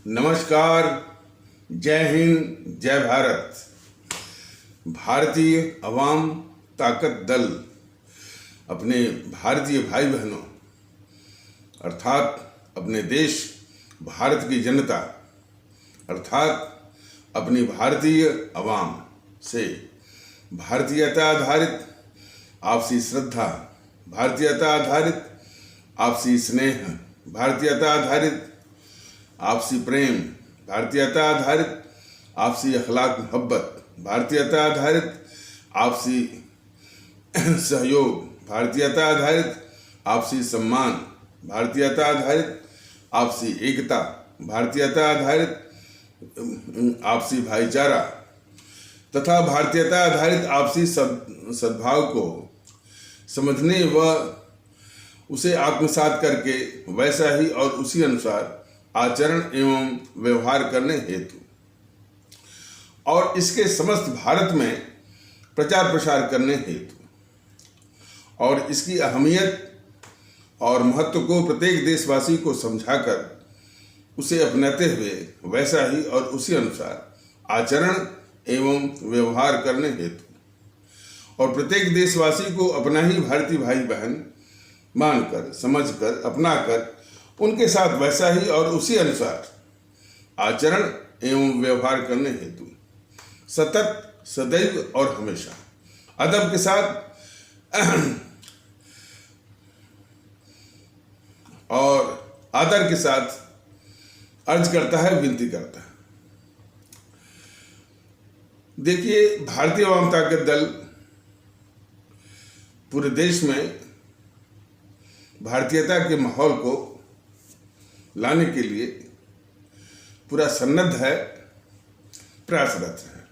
नमस्कार, जय हिंद, जय भारत। भारतीय अवाम ताकत दल अपने भारतीय भाई बहनों अर्थात अपने देश भारत की जनता अर्थात अपनी भारतीय अवाम से भारतीयता आधारित आपसी श्रद्धा, भारतीयता आधारित आपसी स्नेह, भारतीयता आधारित आपसी प्रेम, भारतीयता आधारित आपसी अखलाक मोहब्बत, भारतीयता आधारित आपसी सहयोग, भारतीयता आधारित आपसी सम्मान, भारतीयता आधारित आपसी एकता, भारतीयता आधारित आपसी भाईचारा तथा भारतीयता आधारित आपसी सद्भाव को समझने व उसे आत्मसात करके वैसा ही और उसी अनुसार आचरण एवं व्यवहार करने हेतु और इसके समस्त भारत में प्रचार प्रसार करने हेतु और इसकी अहमियत और महत्व को प्रत्येक देशवासी को समझाकर उसे अपनाते हुए वैसा ही और उसी अनुसार आचरण एवं व्यवहार करने हेतु और प्रत्येक देशवासी को अपना ही भारतीय भाई बहन मानकर, समझकर, अपनाकर उनके साथ वैसा ही और उसी अनुसार आचरण एवं व्यवहार करने हेतु सतत, सदैव और हमेशा अदब के साथ और आदर के साथ अर्ज करता है, विनती करता है। देखिए, भारतीय अवाम ताकत दल पूरे देश में भारतीयता के माहौल को लाने के लिए पूरा सन्नद्ध है, प्रयासरत है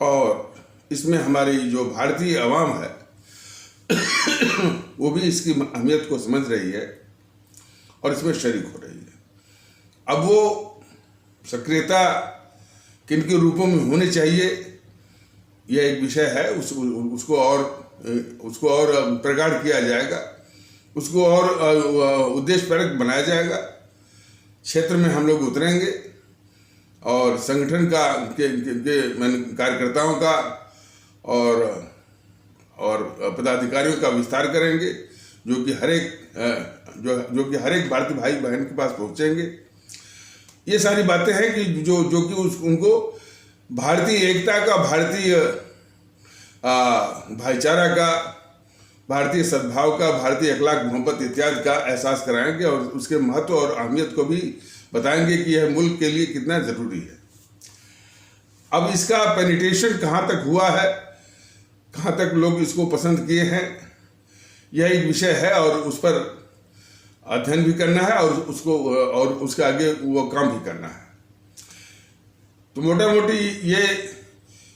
और इसमें हमारी जो भारतीय अवाम है वो भी इसकी अहमियत को समझ रही है और इसमें शरीक हो रही है। अब वो सक्रियता किन के रूपों में होनी चाहिए यह एक विषय है, उसको और प्रगाढ़ किया जाएगा, उसको और उद्देश्यपरक बनाया जाएगा। क्षेत्र में हम लोग उतरेंगे और संगठन का के कार्यकर्ताओं का और पदाधिकारियों का विस्तार करेंगे जो कि हर एक भारतीय भाई बहन के पास पहुंचेंगे। ये सारी बातें हैं कि जो कि उनको भारतीय एकता का, भारतीय भाईचारा का, भारतीय सद्भाव का, भारतीय अखलाक मोहब्बत इत्यादि का एहसास कराएंगे और उसके महत्व और अहमियत को भी बताएंगे कि यह मुल्क के लिए कितना ज़रूरी है। अब इसका पेनिट्रेशन कहाँ तक हुआ है, कहाँ तक लोग इसको पसंद किए हैं, यह एक विषय है और उस पर अध्ययन भी करना है और उसके आगे वो काम भी करना है। तो मोटा मोटी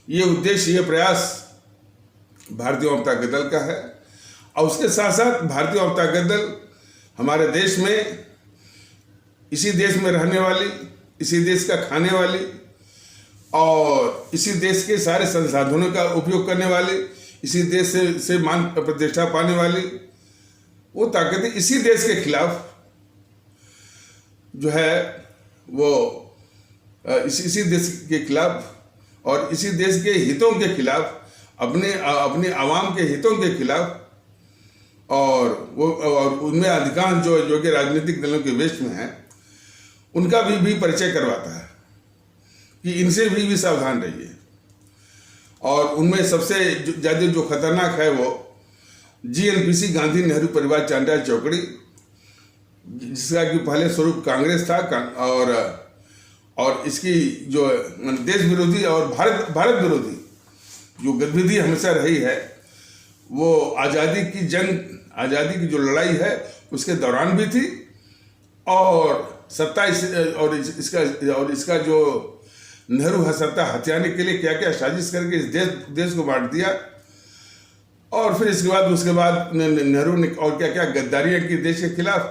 ये उद्देश्य, ये प्रयास भारतीय अवाम ताकत दल का है और उसके साथ साथ भारतीय अवाम ताकत दल हमारे देश में, इसी देश में रहने वाली, इसी देश का खाने वाली और इसी देश के सारे संसाधनों का उपयोग करने वाली, इसी देश से मान प्रतिष्ठा पाने वाली वो ताकतें इसी देश के खिलाफ जो है वो इसी देश के खिलाफ और इसी देश के हितों के खिलाफ, अपने आवाम के हितों के खिलाफ और उनमें अधिकांश जो कि राजनीतिक दलों के वेस्ट में हैं उनका भी परिचय करवाता है कि इनसे भी सावधान रहिए। और उनमें सबसे ज़्यादा जो खतरनाक है वो GNPC, गांधी नेहरू परिवार चांडाल चौकड़ी, जिसका कि पहले स्वरूप कांग्रेस था और इसकी जो देश विरोधी और भारत विरोधी जो गतिविधि हमेशा रही है वो आज़ादी की जो लड़ाई है उसके दौरान भी थी और इसका जो नेहरू सत्ता हथियाने के लिए क्या क्या साजिश करके इस देश को बांट दिया और फिर उसके बाद नेहरू ने और क्या क्या गद्दारियाँ की देश के खिलाफ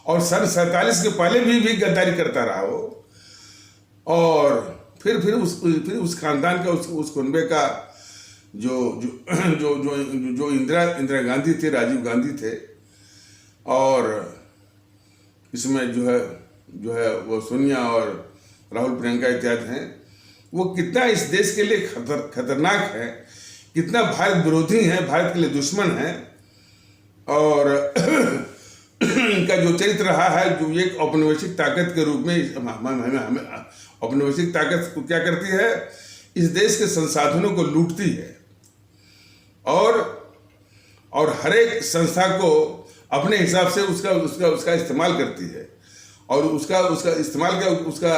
और सन 47 के पहले भी गद्दारी करता रहा वो और फिर उस खानदान का उस कुनबे का जो इंदिरा गांधी थे, राजीव गांधी थे और इसमें जो है जो है वो सोनिया और राहुल प्रियंका इत्यादि हैं, वो कितना इस देश के लिए खतरनाक है, कितना भारत विरोधी है, भारत के लिए दुश्मन है। और इनका जो चरित्र रहा है, जो एक औपनिवेशिक ताकत के रूप में औपनिवेशिक ताकत क्या करती है, इस देश के संसाधनों को लूटती है और हर एक संस्था को अपने हिसाब से उसका इस्तेमाल करती है और उसका इस्तेमाल उसका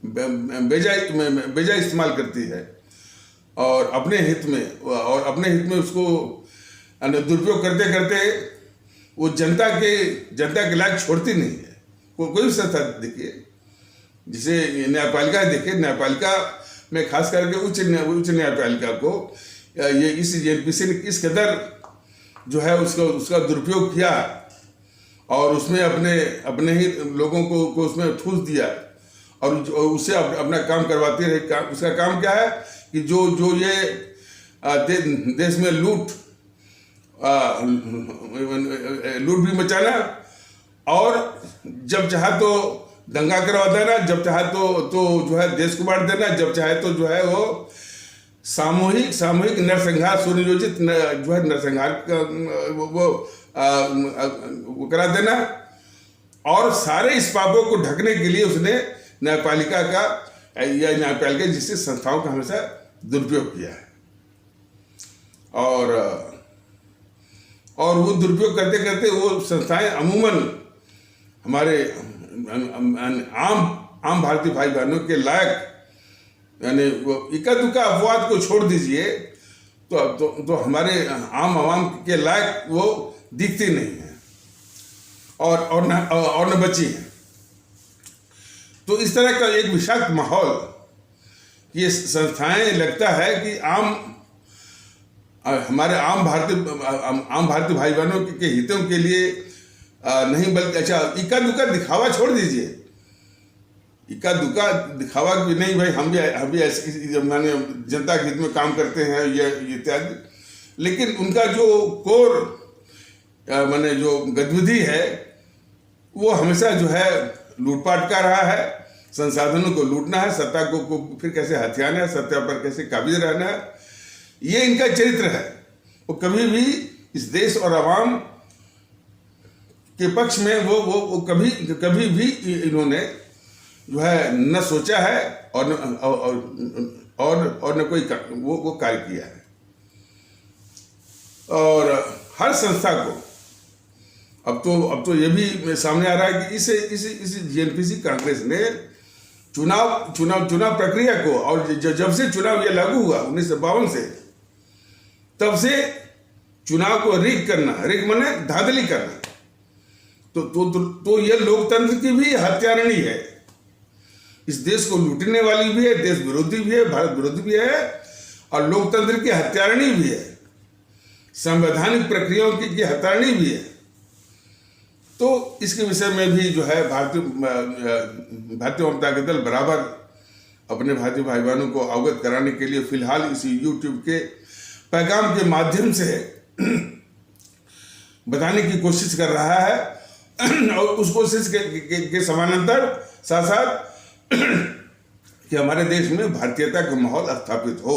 बेजा इस्तेमाल करती है और अपने हित में उसको दुरुपयोग करते करते वो जनता के लायक छोड़ती नहीं है। कोई भी संस्था देखिए, जिसे न्यायपालिका देखिए, न्यायपालिका में खास करके उच्च न्यायपालिका को ये इस जेएनपीसी ने किस कदर जो है उसका दुरुपयोग किया और उसमें अपने ही लोगों को उसमें ठूस दिया और उससे अपना काम करवाते रहे। उसका काम क्या है कि जो ये देश में लूट भी मचाना और जब चाहे तो दंगा करवा देना, जब चाहे तो जो है देश को बांट देना, जब चाहे तो जो है वो सामूहिक नरसंहार, सुनियोजित जो है नरसंहार वो करा देना। और सारे इस पापों को ढकने के लिए उसने न्यायपालिका जैसी संस्थाओं का हमेशा दुरुपयोग किया है और वो दुरुपयोग करते करते वो संस्थाएं अमूमन हमारे आम भारतीय भाई बहनों के लायक, यानी वो इक्का दुक्का अपवाद को छोड़ दीजिए तो हमारे आम आवाम के लायक वो दिखती नहीं है और न बची है। तो इस तरह का एक विषाक्त माहौल, ये संस्थाएं लगता है कि हमारे आम भारतीय भाई बहनों के हितों के लिए नहीं, बल्कि अच्छा इक्का दुक्का दिखावा छोड़ दीजिए, इक्का दुक्का दिखावा भी नहीं, भाई हम भी ऐसे माने जनता के हित में काम करते हैं ये इत्यादि, लेकिन उनका जो कोर माने जो गतिविधि है वो हमेशा जो है लूटपाट का रहा है। संसाधनों को लूटना है, सत्ता को फिर कैसे हथियाना है, सत्ता पर कैसे काबिज रहना है, ये इनका चरित्र है। वो कभी भी इस देश और आवाम के पक्ष में वो कभी भी इन्होंने जो है न सोचा है और न कोई वो कार्य किया है। और हर संस्था को अब तो ये भी सामने आ रहा है कि इस जेएनपीसी कांग्रेस ने चुनाव प्रक्रिया को, और जब से चुनाव ये लागू हुआ 1952 से, तब से चुनाव को रिग माने धांधली करना, तो ये लोकतंत्र की भी हत्यारणी है। इस देश को लूटने वाली भी है, देश विरोधी भी है, भारत विरोधी भी है और लोकतंत्र की हत्यारणी भी है, संवैधानिक प्रक्रियाओं की हत्यारणी भी है। तो इसके विषय में भी जो है भारतीय जनता दल बराबर अपने भारतीय भाई बहनों को अवगत कराने के लिए फिलहाल इस यूट्यूब के पैगाम के माध्यम से बताने की कोशिश कर रहा है और उस कोशिश के समानांतर साथ साथ कि हमारे देश में भारतीयता का माहौल स्थापित हो।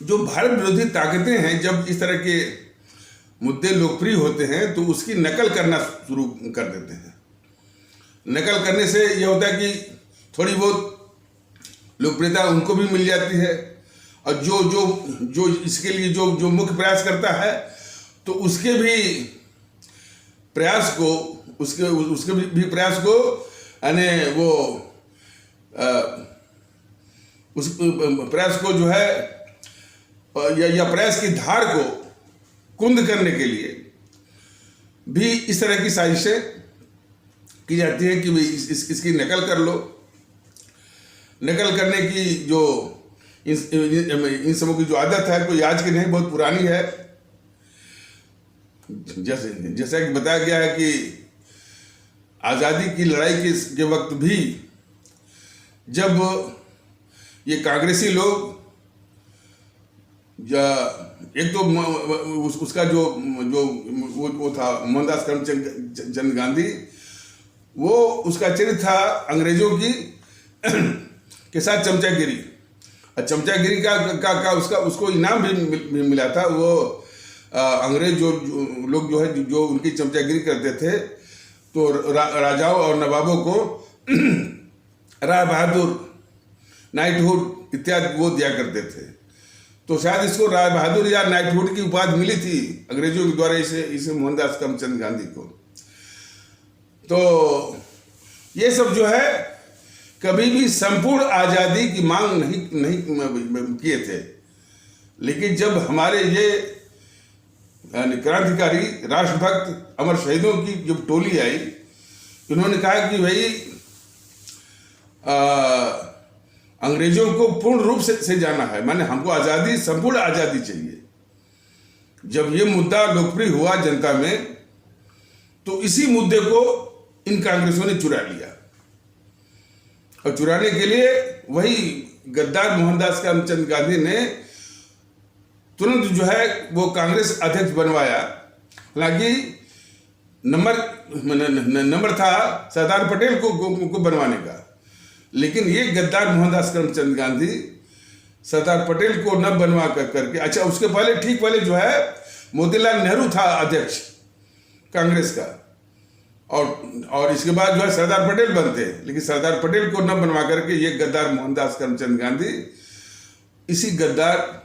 जो भारत विरोधी ताकतें हैं, जब इस तरह के मुद्दे लोकप्रिय होते हैं तो उसकी नकल करना शुरू कर देते हैं। नकल करने से यह होता है कि थोड़ी बहुत लोकप्रियता उनको भी मिल जाती है और जो इसके लिए जो मुख्य प्रयास करता है तो उसके भी प्रयास को यानी वो उस प्रयास को जो है या प्रयास की धार को कुंद करने के लिए भी इस तरह की साजिशें की जाती है कि भाई इसकी नकल कर लो। नकल करने की जो इन सबों की जो आदत है कोई आज की नहीं, बहुत पुरानी है। जैसा कि बताया गया है कि आज़ादी की लड़ाई के वक्त भी जब ये कांग्रेसी लोग एक तो उसका जो जो वो था मोहनदास करमचंद गांधी, वो उसका चरित्र था अंग्रेजों की के साथ चमचागिरी। चमचागिरी का उसको इनाम भी मिला था। वो अंग्रेज जो लोग जो है जो उनकी चमचागिरी करते थे, तो राजाओं और नवाबों को राय बहादुर, नाइटहुड इत्यादि वो दिया करते थे। तो शायद इसको राय बहादुर या नाइटहुड की उपाधि मिली थी अंग्रेजों के द्वारा इसे मोहनदास करमचंद गांधी को। तो ये सब जो है कभी भी संपूर्ण आज़ादी की मांग नहीं किए थे, लेकिन जब हमारे ये क्रांतिकारी राष्ट्रभक्त अमर शहीदों की जब टोली आई, उन्होंने कहा कि भाई अंग्रेजों को पूर्ण रूप से जाना है, माने हमको आज़ादी, संपूर्ण आज़ादी चाहिए। जब ये मुद्दा लोकप्रिय हुआ जनता में, तो इसी मुद्दे को इन कांग्रेसों ने चुरा लिया, और चुराने के लिए वही गद्दार मोहनदास करमचंद गांधी ने तुरंत जो है वो कांग्रेस अध्यक्ष बनवाया। हालांकि नंबर था सरदार पटेल को बनवाने का, लेकिन ये गद्दार मोहनदास करमचंद गांधी सरदार पटेल को न बनवा करके, अच्छा उसके पहले ठीक पहले जो है मोतीलाल नेहरू था अध्यक्ष कांग्रेस का, और इसके बाद जो है सरदार पटेल बनते, लेकिन सरदार पटेल को न बनवा करके ये गद्दार मोहनदास करमचंद गांधी इसी गद्दार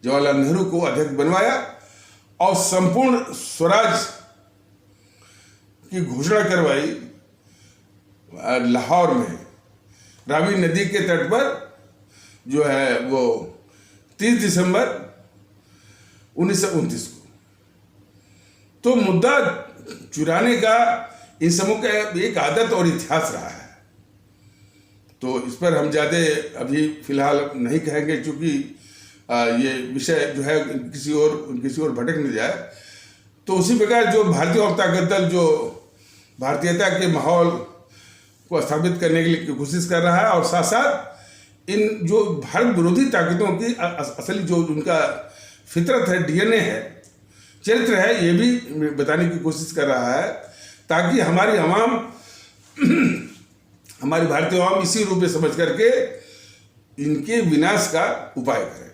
जवाहरलाल नेहरू को अध्यक्ष बनवाया, और संपूर्ण स्वराज की घोषणा करवाई लाहौर में, रावी नदी के तट पर जो है वो 30 दिसंबर 1929 को। तो मुद्दा चुराने का इन समूह का एक आदत और इतिहास रहा है। तो इस पर हम ज़्यादा अभी फिलहाल नहीं कहेंगे, क्योंकि ये विषय जो है किसी और भटक न जाए। तो उसी प्रकार जो भारतीय औपताकत दल जो भारतीयता के माहौल को स्थापित करने के लिए कोशिश कर रहा है, और साथ साथ इन जो भारत विरोधी ताकतों की असली जो उनका फितरत है, डीएनए है, चरित्र है, ये भी बताने की कोशिश कर रहा है, ताकि हमारी आवाम हमारी भारतीय आवाम इसी रूप में समझ करके इनके विनाश का उपाय करे।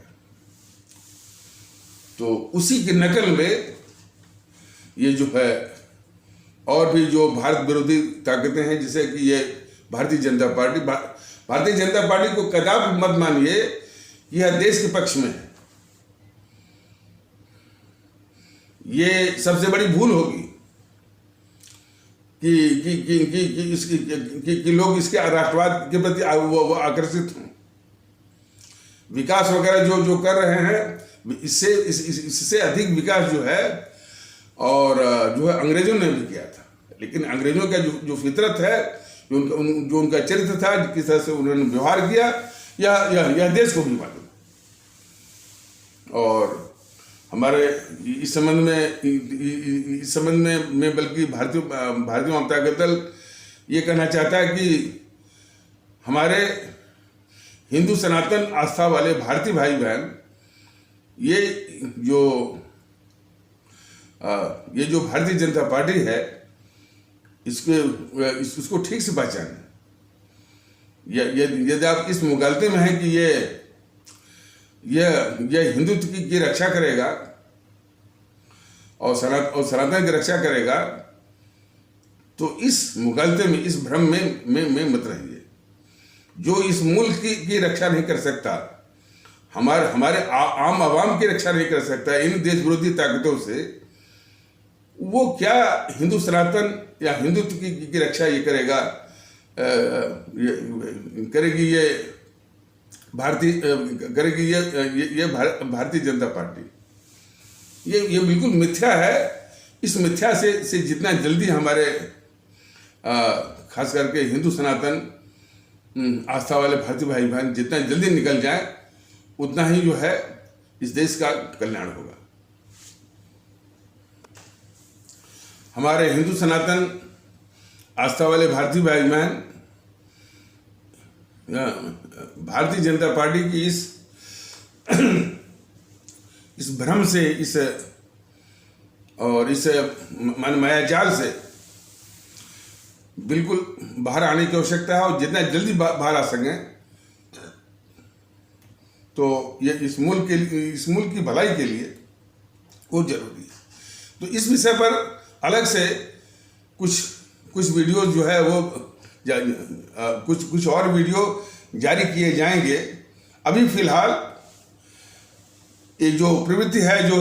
तो उसी की नकल में ये जो है और भी जो भारत विरोधी ताकतें हैं, जैसे कि ये भारतीय जनता पार्टी, भारतीय जनता पार्टी को कदापि मत मानिए यह देश के पक्ष में है। ये सबसे बड़ी भूल होगी कि लोग इसके राष्ट्रवाद के प्रति वो आकर्षित हों। विकास वगैरह जो कर रहे हैं, इससे अधिक विकास जो है और जो है अंग्रेजों ने भी किया था। लेकिन अंग्रेजों का जो फितरत है, जो उनका चरित्र था, किस तरह से उन्होंने व्यवहार किया, यह देश को भी मालूम। और हमारे इस संबंध में बल्कि भारतीय औपताकत दल ये कहना चाहता है कि हमारे हिंदू सनातन आस्था वाले भारतीय भाई बहन ये जो भारतीय जनता पार्टी है, इसको ठीक से पहचानें। यदि आप इस मुगालते में हैं कि यह हिंदुत्व की रक्षा करेगा और सनातन की रक्षा करेगा, तो इस मुगालते में, इस भ्रम में मत रहिए। जो इस मुल्क की रक्षा नहीं कर सकता, हमारे आम आवाम की रक्षा नहीं कर सकता इन देश विरोधी ताकतों से, वो क्या हिंदू सनातन या हिंदुत्व की रक्षा ये करेगा, करेगी ये भारतीय जनता पार्टी। ये बिल्कुल मिथ्या है। इस मिथ्या से जितना जल्दी हमारे खास करके हिंदू सनातन आस्था वाले भारतीय भाई बहन जितना जल्दी निकल जाए, उतना ही जो है इस देश का कल्याण होगा। हमारे हिंदू सनातन आस्था वाले भारतीय भाई बहन भारतीय जनता पार्टी की इस इस भ्रम से, इस मायाजाल से बिल्कुल बाहर आने की आवश्यकता है, और जितना जल्दी बाहर आ सकें तो ये इस मुल्क की भलाई के लिए वो जरूरी है। तो इस विषय पर अलग से कुछ वीडियो जो है वो कुछ और वीडियो जारी किए जाएंगे। अभी फिलहाल एक जो प्रवृत्ति है जो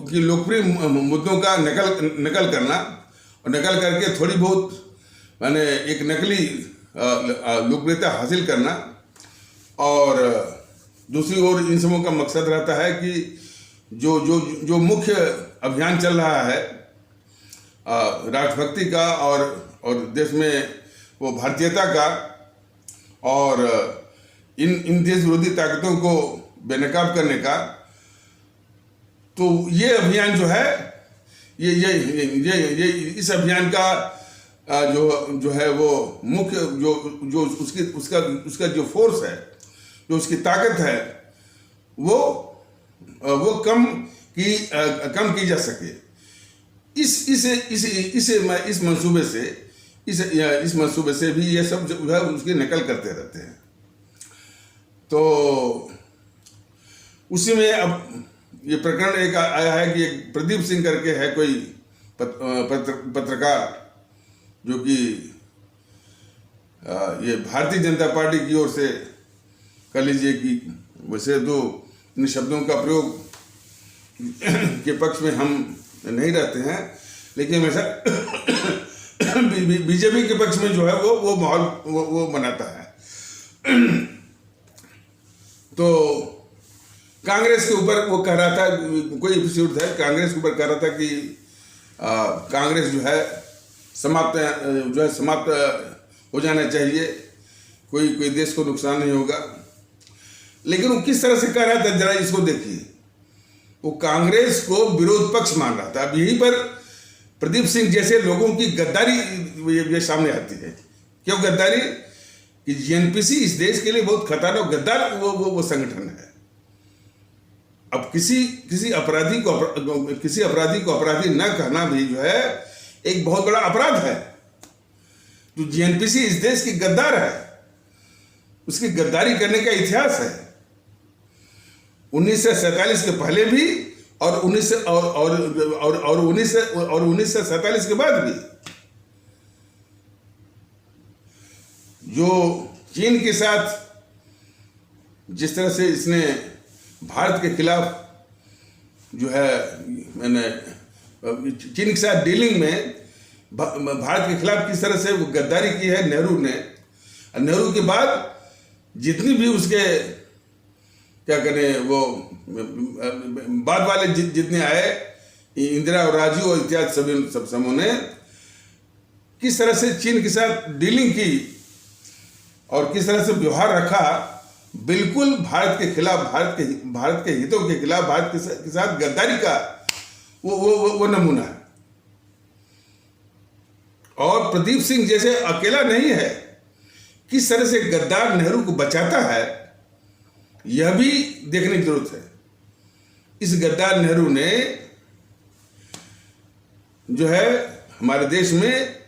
कि लोकप्रिय मुद्दों का नकल करना और नकल करके थोड़ी बहुत माने एक नकली लोकप्रियता हासिल करना, और दूसरी ओर इन सबों का मकसद रहता है कि जो मुख्य अभियान चल रहा है राष्ट्रभक्ति का और देश में वो भारतीयता का, और इन देश विरोधी ताकतों को बेनकाब करने का, तो ये अभियान जो है ये इस अभियान का जो है वो मुख्य जो उसका जो फोर्स है, जो उसकी ताकत है, वो कम की जा सके। इस मंसूबे से भी ये सब जो है उसकी नकल करते रहते हैं। तो उसी में अब ये प्रकरण एक आया है कि एक प्रदीप सिंह करके है कोई पत्रकार, जो कि ये भारतीय जनता पार्टी की ओर से कह लीजिए कि वैसे तो इन शब्दों का प्रयोग के पक्ष में हम नहीं रहते हैं, लेकिन हमेशा बीजेपी के पक्ष में जो है वो माहौल वो बनाता है। तो कांग्रेस के ऊपर वो कह रहा था, कोई एपिसोड था कांग्रेस के ऊपर कह रहा था कि कांग्रेस जो है समाप्त हो जाना चाहिए, कोई देश को नुकसान नहीं होगा। लेकिन वो किस तरह से कह रहा था जरा इसको देखिए। वो कांग्रेस को विरोध पक्ष मान रहा था। अब यहीं पर प्रदीप सिंह जैसे लोगों की गद्दारी ये सामने आती है। क्यों गद्दारी? कि जीएनपीसी इस देश के लिए बहुत खतरनाक गद्दार वो संगठन है। अब किसी अपराधी को अपराधी न कहना भी जो है एक बहुत बड़ा अपराध है। तो जीएनपीसी इस देश की गद्दार है, उसकी गद्दारी करने का इतिहास है 1947 के पहले भी और 1947 के बाद भी। जो चीन के साथ जिस तरह से इसने भारत के खिलाफ जो है चीन के साथ डीलिंग में भारत के खिलाफ किस तरह से वो गद्दारी की है नेहरू ने। नेहरू के बाद जितनी भी उसके क्या करें वो बाद वाले जितने आए, इंदिरा और राजीव और इत्यादि सब समूह ने किस तरह से चीन के साथ डीलिंग की और किस तरह से व्यवहार रखा, बिल्कुल भारत के खिलाफ, भारत के हितों के खिलाफ, भारत के साथ गद्दारी का वो नमूना है। और प्रदीप सिंह जैसे अकेला नहीं है, किस तरह से गद्दार नेहरू को बचाता है यह भी देखने की जरूरत है। इस गद्दार नेहरू ने जो है हमारे देश में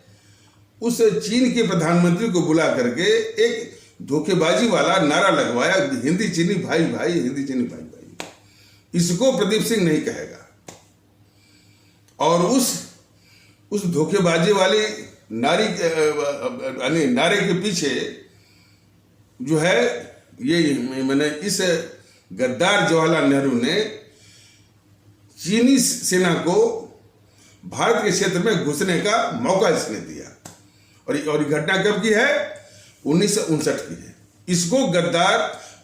उस चीन के प्रधानमंत्री को बुला करके एक धोखेबाजी वाला नारा लगवाया, हिंदी चीनी भाई भाई, हिंदी चीनी भाई भाई। इसको प्रदीप सिंह नहीं कहेगा। और उस धोखेबाजी वाली नारे के पीछे जो है ये मैंने इस गद्दार जवाहरलाल नेहरू ने चीनी सेना को भारत के क्षेत्र में घुसने का मौका इसने दिया। और ये घटना कब की है? 1959 की है। इसको गद्दार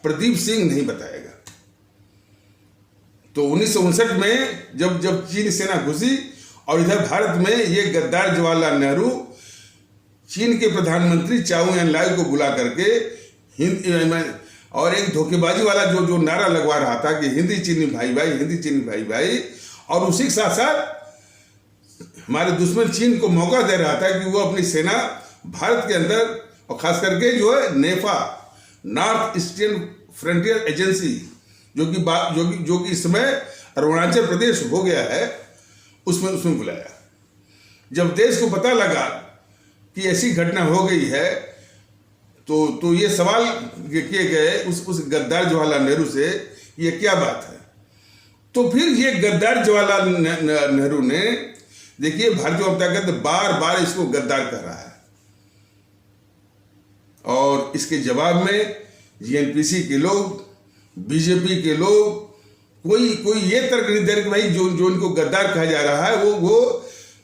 प्रदीप सिंह नहीं बताएगा। तो 1959 में जब चीनी सेना घुसी और इधर भारत में ये गद्दार जवाहरलाल नेहरू चीन के प्रधानमंत्री चाउ एन लाई को बुला करके और एक धोखेबाजी वाला जो नारा लगवा रहा था कि हिंदी चीनी भाई भाई, हिंदी चीनी भाई भाई, और उसी के साथ साथ हमारे दुश्मन चीन को मौका दे रहा था कि वो अपनी सेना भारत के अंदर और खास करके जो है नेफा, नॉर्थ ईस्टर्न फ्रंटियर एजेंसी, जो कि इस समय अरुणाचल प्रदेश हो गया है उसमें बुलाया। जब देश को पता लगा कि ऐसी घटना हो गई है तो ये सवाल किए गए उस गद्दार जवाहरलाल नेहरू से, ये क्या बात है। तो फिर ये गद्दार जवाहरलाल नेहरू ने, देखिए भारतीय जनता पार्टी बार बार इसको गद्दार कर रहा है और इसके जवाब में जीएनपीसी के लोग, बीजेपी के लोग कोई ये तर्क नहीं दे रहे कि भाई जो इनको गद्दार कहा जा रहा है वो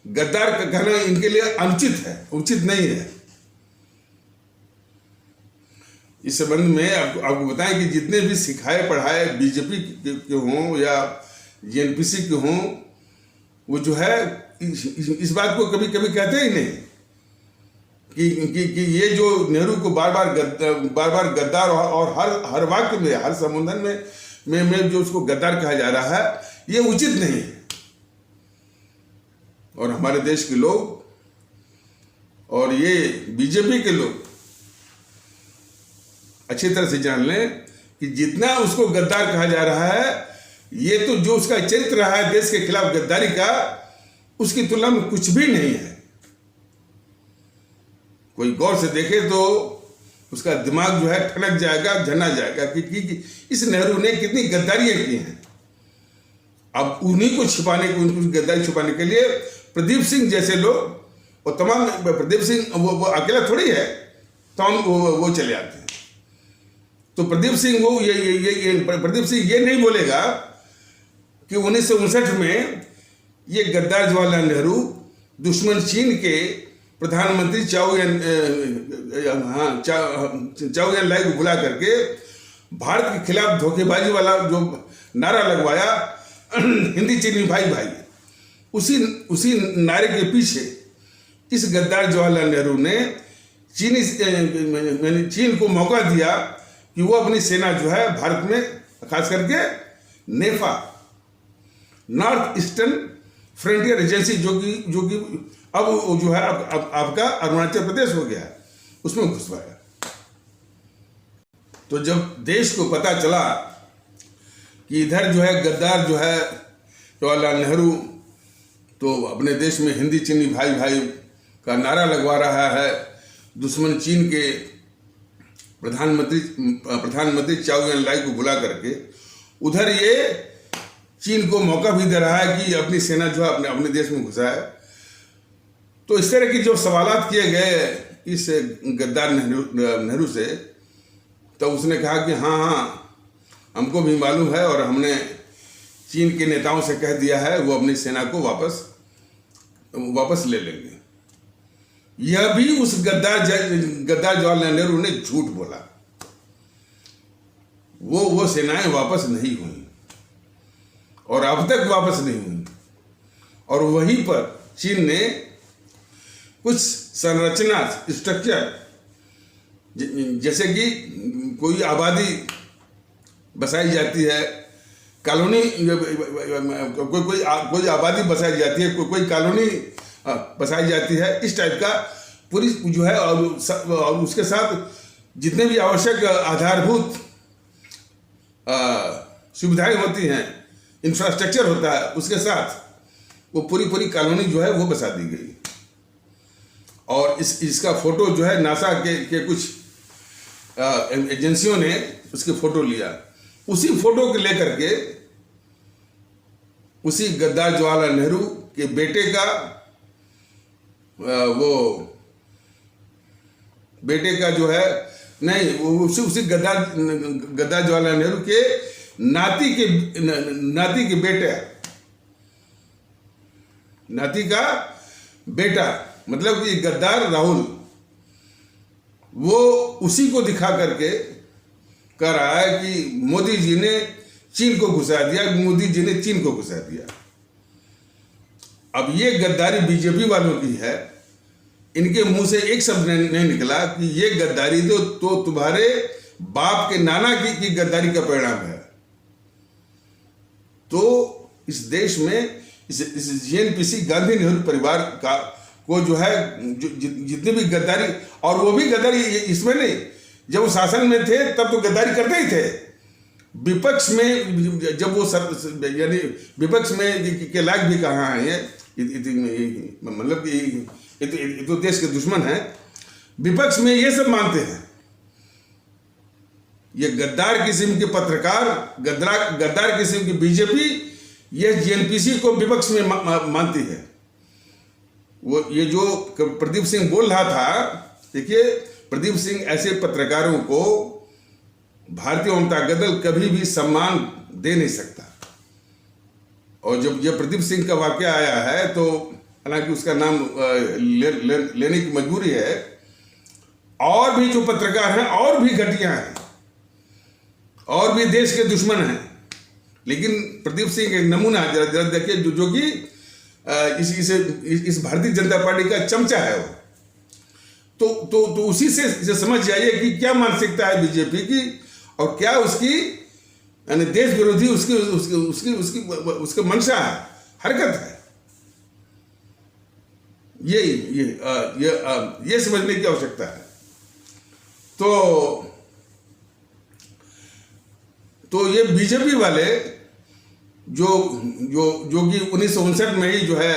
गद्दार कहना इनके लिए अनुचित है, उचित नहीं है। इस संबंध में आपको बताएं कि जितने भी सिखाए पढ़ाए बीजेपी के हों या जीएनपीसी के हों, वो जो है इस बात को कभी कभी कहते ही नहीं कि ये जो नेहरू को बार बार गद्दार और हर वाक्य में, हर संबोधन में जो उसको गद्दार कहा जा रहा है, ये उचित नहीं है। और हमारे देश के लोग और ये बीजेपी के लोग अच्छी तरह से जान लें कि जितना उसको गद्दार कहा जा रहा है, ये तो जो उसका चरित्र रहा है देश के खिलाफ गद्दारी का, उसकी तुलना में कुछ भी नहीं है। कोई गौर से देखे तो उसका दिमाग जो है ठनक जाएगा, झना जाएगा कि इस नेहरू ने कितनी गद्दारियां की हैं। अब उन्हीं को छिपाने को, उनकी गद्दारी छुपाने के लिए प्रदीप सिंह जैसे लोग और तमाम, प्रदीप सिंह वो अकेला थोड़ी है, तमाम वो चले आते हैं। तो प्रदीप सिंह प्रदीप सिंह ये नहीं बोलेगा कि 1959 में ये गद्दार जवाहरलाल नेहरू दुश्मन चीन के प्रधानमंत्री चाउ एन लाई को बुला करके भारत के खिलाफ धोखेबाजी वाला जो नारा लगवाया, हिंदी चीनी भाई भाई, उसी नारे के पीछे इस गद्दार जवाहरलाल नेहरू ने चीन को मौका दिया कि वो अपनी सेना जो है भारत में, खास करके नेफा, नॉर्थ ईस्टर्न फ्रंटियर एजेंसी, जो कि अब जो है आपका अरुणाचल प्रदेश हो गया है, उसमें घुसवाया। तो जब देश को पता चला कि इधर जो है गद्दार जो है जवाहरलाल नेहरू तो अपने देश में हिंदी चीनी भाई भाई का नारा लगवा रहा है, दुश्मन चीन के प्रधानमंत्री चाउ एन लाई को बुला करके, उधर ये चीन को मौका भी दे रहा है कि अपनी सेना जो है अपने देश में घुसाए। तो इस तरह की जो सवालात किए गए इस गद्दार नेहरू से, तो उसने कहा कि हाँ हमको भी मालूम है और हमने चीन के नेताओं से कह दिया है, वो अपनी सेना को वापस ले लेंगे। यह भी उस गद्दार जवाहरलाल नेहरू ने झूठ बोला। वो सेनाएं वापस नहीं हुई और अब तक वापस नहीं हुई। और वहीं पर चीन ने कुछ संरचना, स्ट्रक्चर, जैसे कि कोई आबादी बसाई जाती है, कॉलोनी, कोई आबादी बसाई जाती है, कोई कॉलोनी बसाई जाती है, इस टाइप का पूरी जो है, और उसके साथ जितने भी आवश्यक आधारभूत सुविधाएं होती हैं, इंफ्रास्ट्रक्चर होता है, उसके साथ वो पूरी कॉलोनी जो है वो बसा दी गई। और इसका फोटो जो है नासा के कुछ एजेंसियों ने उसके फोटो लिया। उसी फोटो को लेकर के उसी गद्दार जवाहरलाल नेहरू के बेटे का जो है, नहीं, उसी गद्दार जवाहरलाल नेहरू के नाती का बेटा, मतलब कि गद्दार राहुल, वो उसी को दिखा करके कह रहा है कि मोदी जी ने चीन को घुसा दिया, मोदी जी ने चीन को घुसा दिया। अब ये गद्दारी बीजेपी वालों की है। इनके मुंह से एक शब्द नहीं निकला कि ये गद्दारी तो तुम्हारे बाप के नाना की गद्दारी का परिणाम है। तो इस देश में इस जीएनपीसी गांधी नेहरू परिवार को जो है जितनी भी गद्दारी, और वो भी गद्दारी इसमें नहीं, जब वो शासन में थे तब तो गद्दारी करते ही थे, विपक्ष में जब वो यानी विपक्ष में के लायक भी कहाँ है, मतलब कि ये तो देश के दुश्मन है, विपक्ष में ये सब मानते हैं। ये गद्दार किस्म के पत्रकार, गद्दार किस्म की बीजेपी, ये जेएनपीसी को विपक्ष में मानती है। वो ये जो प्रदीप सिंह बोल रहा था, देखिए प्रदीप सिंह ऐसे पत्रकारों को भारतीय जनता दल कभी भी सम्मान दे नहीं सकता। और जब ये प्रदीप सिंह का वाकया आया है तो हालांकि उसका नाम लेने की मजबूरी है, और भी जो पत्रकार हैं और भी घटिया हैं और भी देश के दुश्मन हैं, लेकिन प्रदीप सिंह एक नमूना जरा देखिए जो कि इस भारतीय जनता पार्टी का चमचा है वो। तो उसी से समझ जाइए कि क्या मानसिकता है बीजेपी की और क्या उसकी यानी देश विरोधी उसकी मंशा है, हरकत है। ये समझने की आवश्यकता है। तो ये बीजेपी वाले जो कि 1959 में ही जो है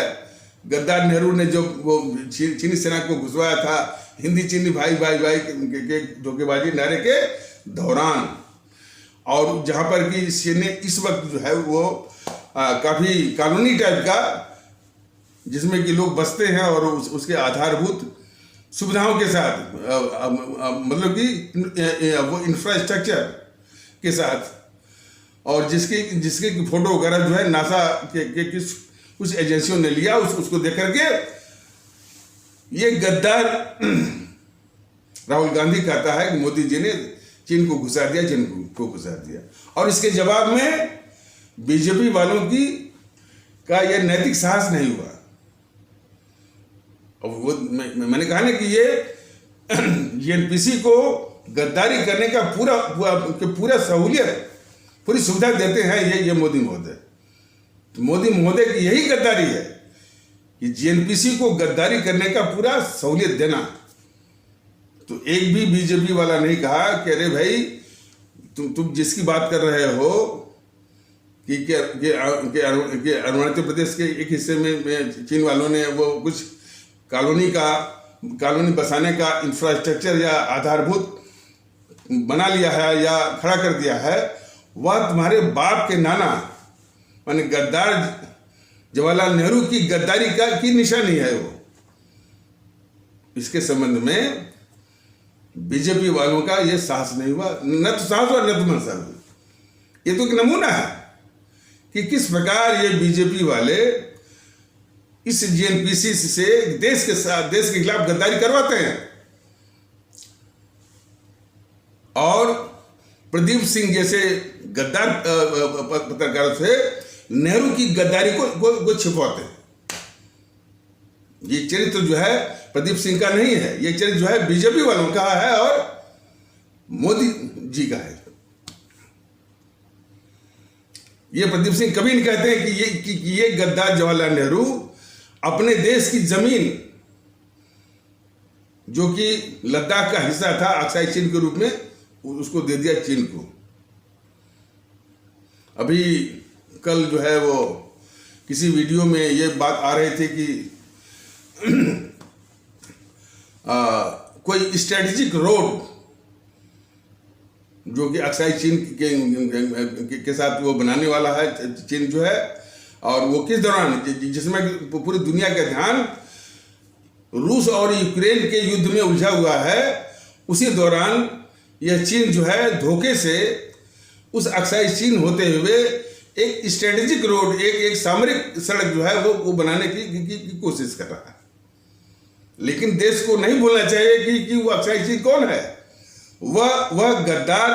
गद्दार नेहरू ने जो वो चीनी सेना को घुसवाया था हिंदी चीनी भाई भाई भाई के धोखेबाजी नारे के दौरान, और जहां पर कि चीनी इस वक्त जो है वो काफी कानूनी टाइप का, जिसमें कि लोग बसते हैं और उसके आधारभूत सुविधाओं के साथ, मतलब कि वो इंफ्रास्ट्रक्चर के साथ, और जिसके फोटो वगैरह जो है नासा के कुछ एजेंसियों ने लिया, उसको देख करके ये गद्दार राहुल गांधी कहता है कि मोदी जी ने चीन को घुसा दिया, चीन को घुसा दिया। और इसके जवाब में बीजेपी वालों का यह नैतिक साहस नहीं हुआ। और वो मैंने कहा ना कि ये जेएनपीसी को गद्दारी करने का पूरा सहूलियत, पूरी सुविधा देते हैं ये मोदी महोदय। तो मोदी महोदय की यही गद्दारी है कि जेएनपीसी को गद्दारी करने का पूरा सहूलियत देना। तो एक भी बीजेपी वाला नहीं कहा कि अरे भाई तुम जिसकी बात कर रहे हो कि अरुणाचल प्रदेश के एक हिस्से में चीन वालों ने वो कुछ कॉलोनी बसाने का इंफ्रास्ट्रक्चर या आधारभूत बना लिया है या खड़ा कर दिया है, वह तुम्हारे बाप के नाना माने गद्दार जवाहरलाल नेहरू की गद्दारी की निशानी है वो। इसके संबंध में बीजेपी वालों का ये साहस नहीं हुआ, न तो साहस हुआ न तो मनसा हुई। ये तो एक नमूना है कि किस प्रकार ये बीजेपी वाले इस जेएनपीसी से देश के खिलाफ गद्दारी करवाते हैं। और प्रदीप सिंह जैसे गद्दार पत्रकारों से नेहरू की गद्दारी को छिपवाते हैं। ये चरित्र जो है प्रदीप सिंह का नहीं है, ये चरित्र जो है बीजेपी वालों का है और मोदी जी का है। ये प्रदीप सिंह कभी नहीं कहते हैं कि ये गद्दार जवाहरलाल नेहरू अपने देश की जमीन, जो कि लद्दाख का हिस्सा था अक्साई चीन के रूप में, उसको दे दिया चीन को। अभी कल जो है वो किसी वीडियो में ये बात आ रही थी कि कोई स्ट्रेटेजिक रोड जो कि अक्साई चीन के साथ वो बनाने वाला है चीन जो है, और वो किस दौरान, जिसमें पूरी दुनिया का ध्यान रूस और यूक्रेन के युद्ध में उलझा हुआ है, उसी दौरान यह चीन जो है धोखे से उस अक्साई चीन होते हुए एक स्ट्रेटेजिक रोड, एक सामरिक सड़क जो है वो बनाने की कोशिश कर रहा है। लेकिन देश को नहीं भूलना चाहिए कि वो अक्साई चीन कौन है। वह गद्दार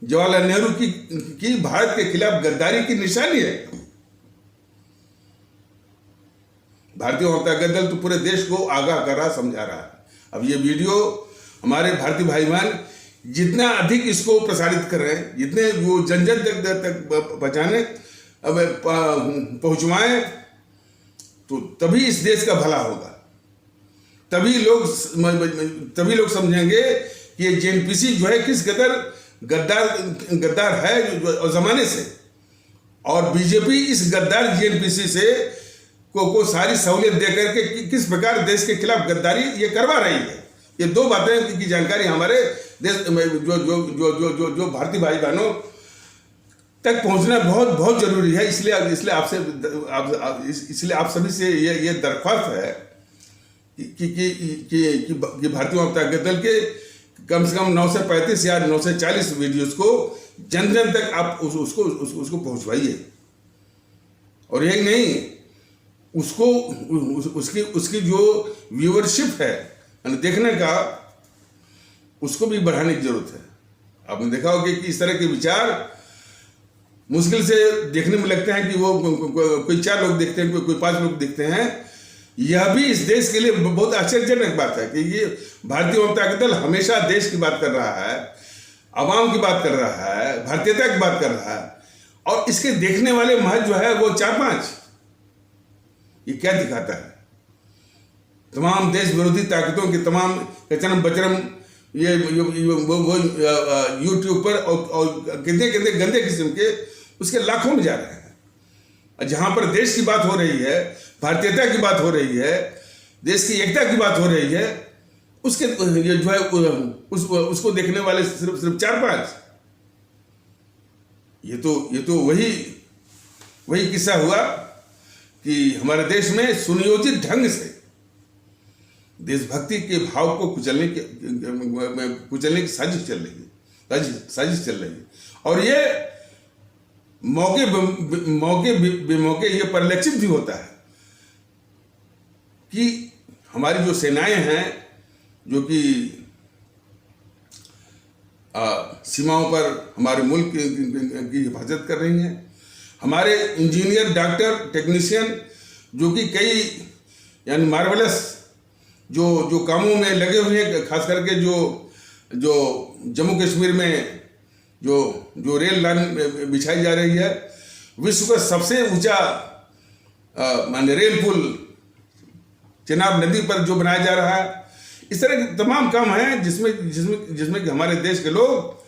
जवाहरलाल नेहरू की भारत के खिलाफ गद्दारी की निशानी है। भारतीय जनता दल तो पूरे देश को आगाह कर रहा, समझा रहा है। अब ये वीडियो हमारे भारतीय भाई बहन जितना अधिक इसको प्रसारित कर रहे हैं, जितने वो जन जन तक पहुँचाने पहुँचवाएं, तो तभी इस देश का भला होगा। तभी लोग समझेंगे कि ये जेएनपीसी जो है किस कदर गद्दार है और जमाने से, और बीजेपी इस गद्दार जीएनपीसी से को सारी सहूलियत देकर के किस प्रकार देश के खिलाफ गद्दारी ये करवा रही है। ये दो बातें की जानकारी हमारे देश जो भारतीय भाई बहनों तक पहुंचना बहुत जरूरी है। इसलिए आप सभी से ये दरख्वास्त है कि भारतीय जनता दल के कम से कम 935 या 940 वीडियोस को जन जन तक आप उसको पहुंचवाइए। और यही नहीं, उसकी जो व्यूअरशिप है देखने का, उसको भी बढ़ाने की जरूरत है। आपने देखा होगा कि इस तरह के विचार मुश्किल से देखने में लगते हैं कि वो कोई 4 लोग देखते हैं, कोई 5 लोग देखते हैं। यह भी इस देश के लिए बहुत आश्चर्यजनक बात है कि ये भारतीय जनता दल हमेशा देश की बात कर रहा है, आवाम की बात कर रहा है, भारतीयता की बात कर रहा है, और इसके देखने वाले महज जो है वो 4-5। ये क्या दिखाता है? तमाम देश विरोधी ताकतों की तमाम कचरम बचरम ये वो यूट्यूब पर और कितने गंदे किस्म के उसके लाखों में जा रहे हैं। जहां पर देश की बात हो रही है, भारतीयता की बात हो रही है, देश की एकता की बात हो रही है, उसके जो है उसको देखने वाले सिर्फ 4-5। ये तो वही किस्सा हुआ कि हमारे देश में सुनियोजित ढंग से देशभक्ति के भाव को कुचलने की साजिश चल रही है। और ये मौके बेमौके ये परिलक्षित भी होता है कि हमारी जो सेनाएं हैं जो कि सीमाओं पर हमारे मुल्क की हिफाजत कर रही हैं, हमारे इंजीनियर, डॉक्टर, टेक्नीशियन जो कि कई यानी मार्वलस जो कामों में लगे हुए हैं, खास करके जो जम्मू कश्मीर में जो रेल लाइन बिछाई जा रही है, विश्व का सबसे ऊंचा माने रेल पुल चिनाब नदी पर जो बनाया जा रहा है, इस तरह के तमाम काम हैं जिसमें कि हमारे देश के लोग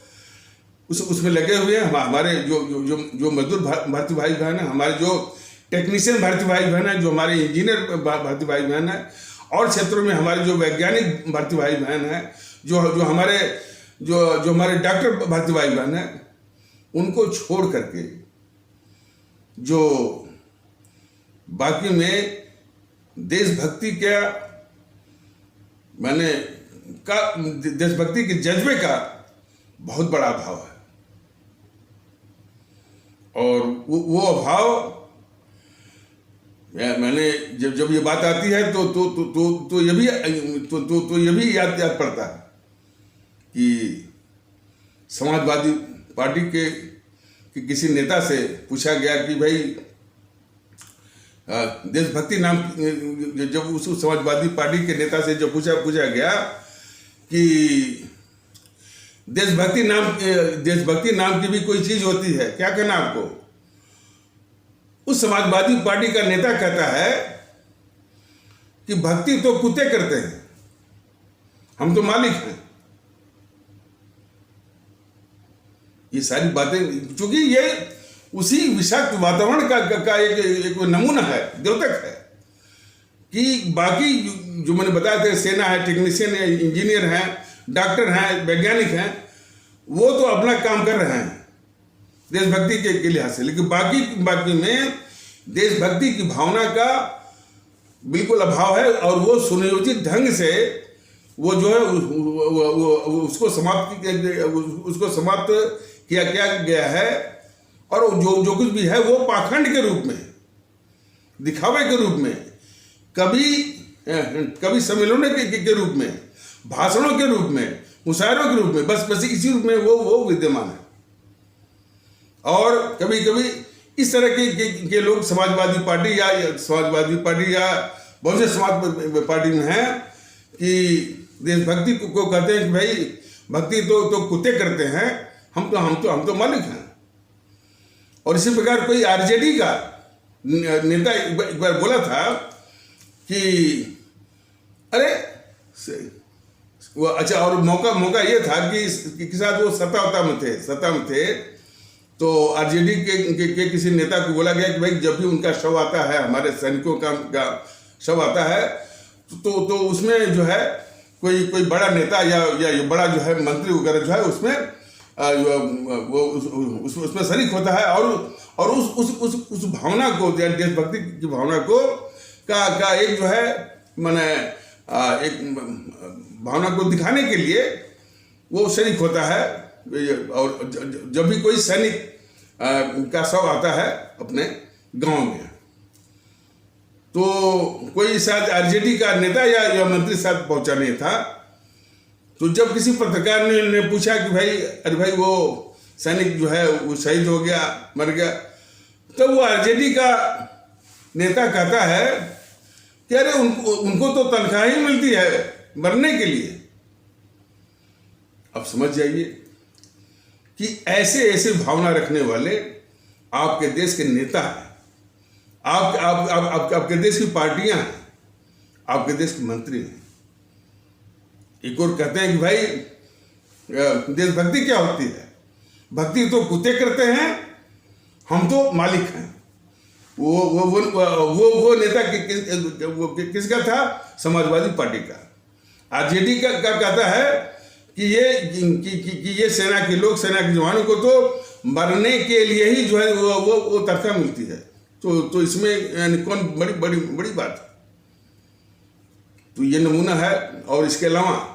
उसमें लगे हुए हैं। हमारे जो मजदूर भारतीय भाई बहन हैं, हमारे जो टेक्नीशियन भारतीय भाई बहन हैं, जो हमारे इंजीनियर भारतीय भाई बहन हैं, और क्षेत्रों में हमारे जो वैज्ञानिक भारतीय भाई बहन हैं, जो हमारे डॉक्टर भारतीय भाई बहन हैं, उनको छोड़ करके जो बाकी में देशभक्ति क्या देशभक्ति के जज्बे का बहुत बड़ा अभाव है। और वो अभाव मैंने जब ये बात आती है तो ये भी याद पड़ता है कि समाजवादी पार्टी के किसी नेता से पूछा गया कि भाई देशभक्ति नाम, जब उस समाजवादी पार्टी के नेता से जब पूछा गया कि देशभक्ति नाम की भी कोई चीज होती है, क्या कहना आपको? उस समाजवादी पार्टी का नेता कहता है कि भक्ति तो कुत्ते करते हैं, हम तो मालिक हैं। ये सारी बातें, चूंकि ये उसी विषाक्त वातावरण का एक नमूना है, द्योतक है कि बाकी जो मैंने बताया था, सेना है, टेक्नीशियन है, इंजीनियर हैं, डॉक्टर हैं, वैज्ञानिक हैं, वो तो अपना काम कर रहे हैं देशभक्ति के लिहाज से, लेकिन बाकी में देशभक्ति की भावना का बिल्कुल अभाव है। और वो सुनियोजित ढंग से वो जो है उसको समाप्त किया गया है। और जो कुछ भी है वो पाखंड के रूप में, दिखावे के रूप में, कभी सम्मेलनों के रूप में, भाषणों के रूप में, मुशायरों के रूप में, बस इसी रूप में वो विद्यमान है। और कभी इस तरह के लोग समाजवादी पार्टी या बहुजन समाज पार्टी में हैं कि देशभक्ति को कहते हैं कि भाई भक्ति तो कुत्ते करते हैं, हम तो मालिक हैं। और इसी प्रकार कोई आरजेडी का नेता एक बार बोला था कि अरे वो अच्छा, और मौका ये था कि साथ वो सत्ता में थे तो आरजेडी के किसी नेता को बोला गया कि भाई जब भी उनका शव आता है, हमारे सैनिकों का शव आता है, तो उसमें जो है कोई बड़ा नेता या बड़ा जो है मंत्री वगैरह जो है उसमें वो उसमें शरीक होता है और उस भावना को, देशभक्ति की भावना को का एक जो है माने एक भावना को दिखाने के लिए वो शरीक होता है। और जब भी कोई सैनिक का शव आता है अपने गांव में, तो कोई शायद आरजेडी का नेता या मंत्री साथ पहुंचा नहीं था। तो जब किसी पत्रकार ने पूछा कि भाई अरे भाई वो सैनिक जो है वो शहीद हो गया, मर गया, तो वो आरजेडी का नेता कहता है कि अरे उनको तो तनख्वाह ही मिलती है मरने के लिए। अब समझ जाइए कि ऐसे भावना रखने वाले आपके देश के नेता हैं, आपके देश की पार्टियां हैं, आपके देश के मंत्री हैं। एक और कहते हैं कि भाई देशभक्ति क्या होती है, भक्ति तो कुत्ते करते हैं, हम तो मालिक हैं। वो नेता किसका था? समाजवादी पार्टी का। आरजेडी का कहता है कि ये सेना के लोग, सेना के जवानों को तो मरने के लिए ही जो है वो तनख्वाह मिलती है। तो इसमें यानी कौन बड़ी बात है? तो ये नमूना है। और इसके अलावा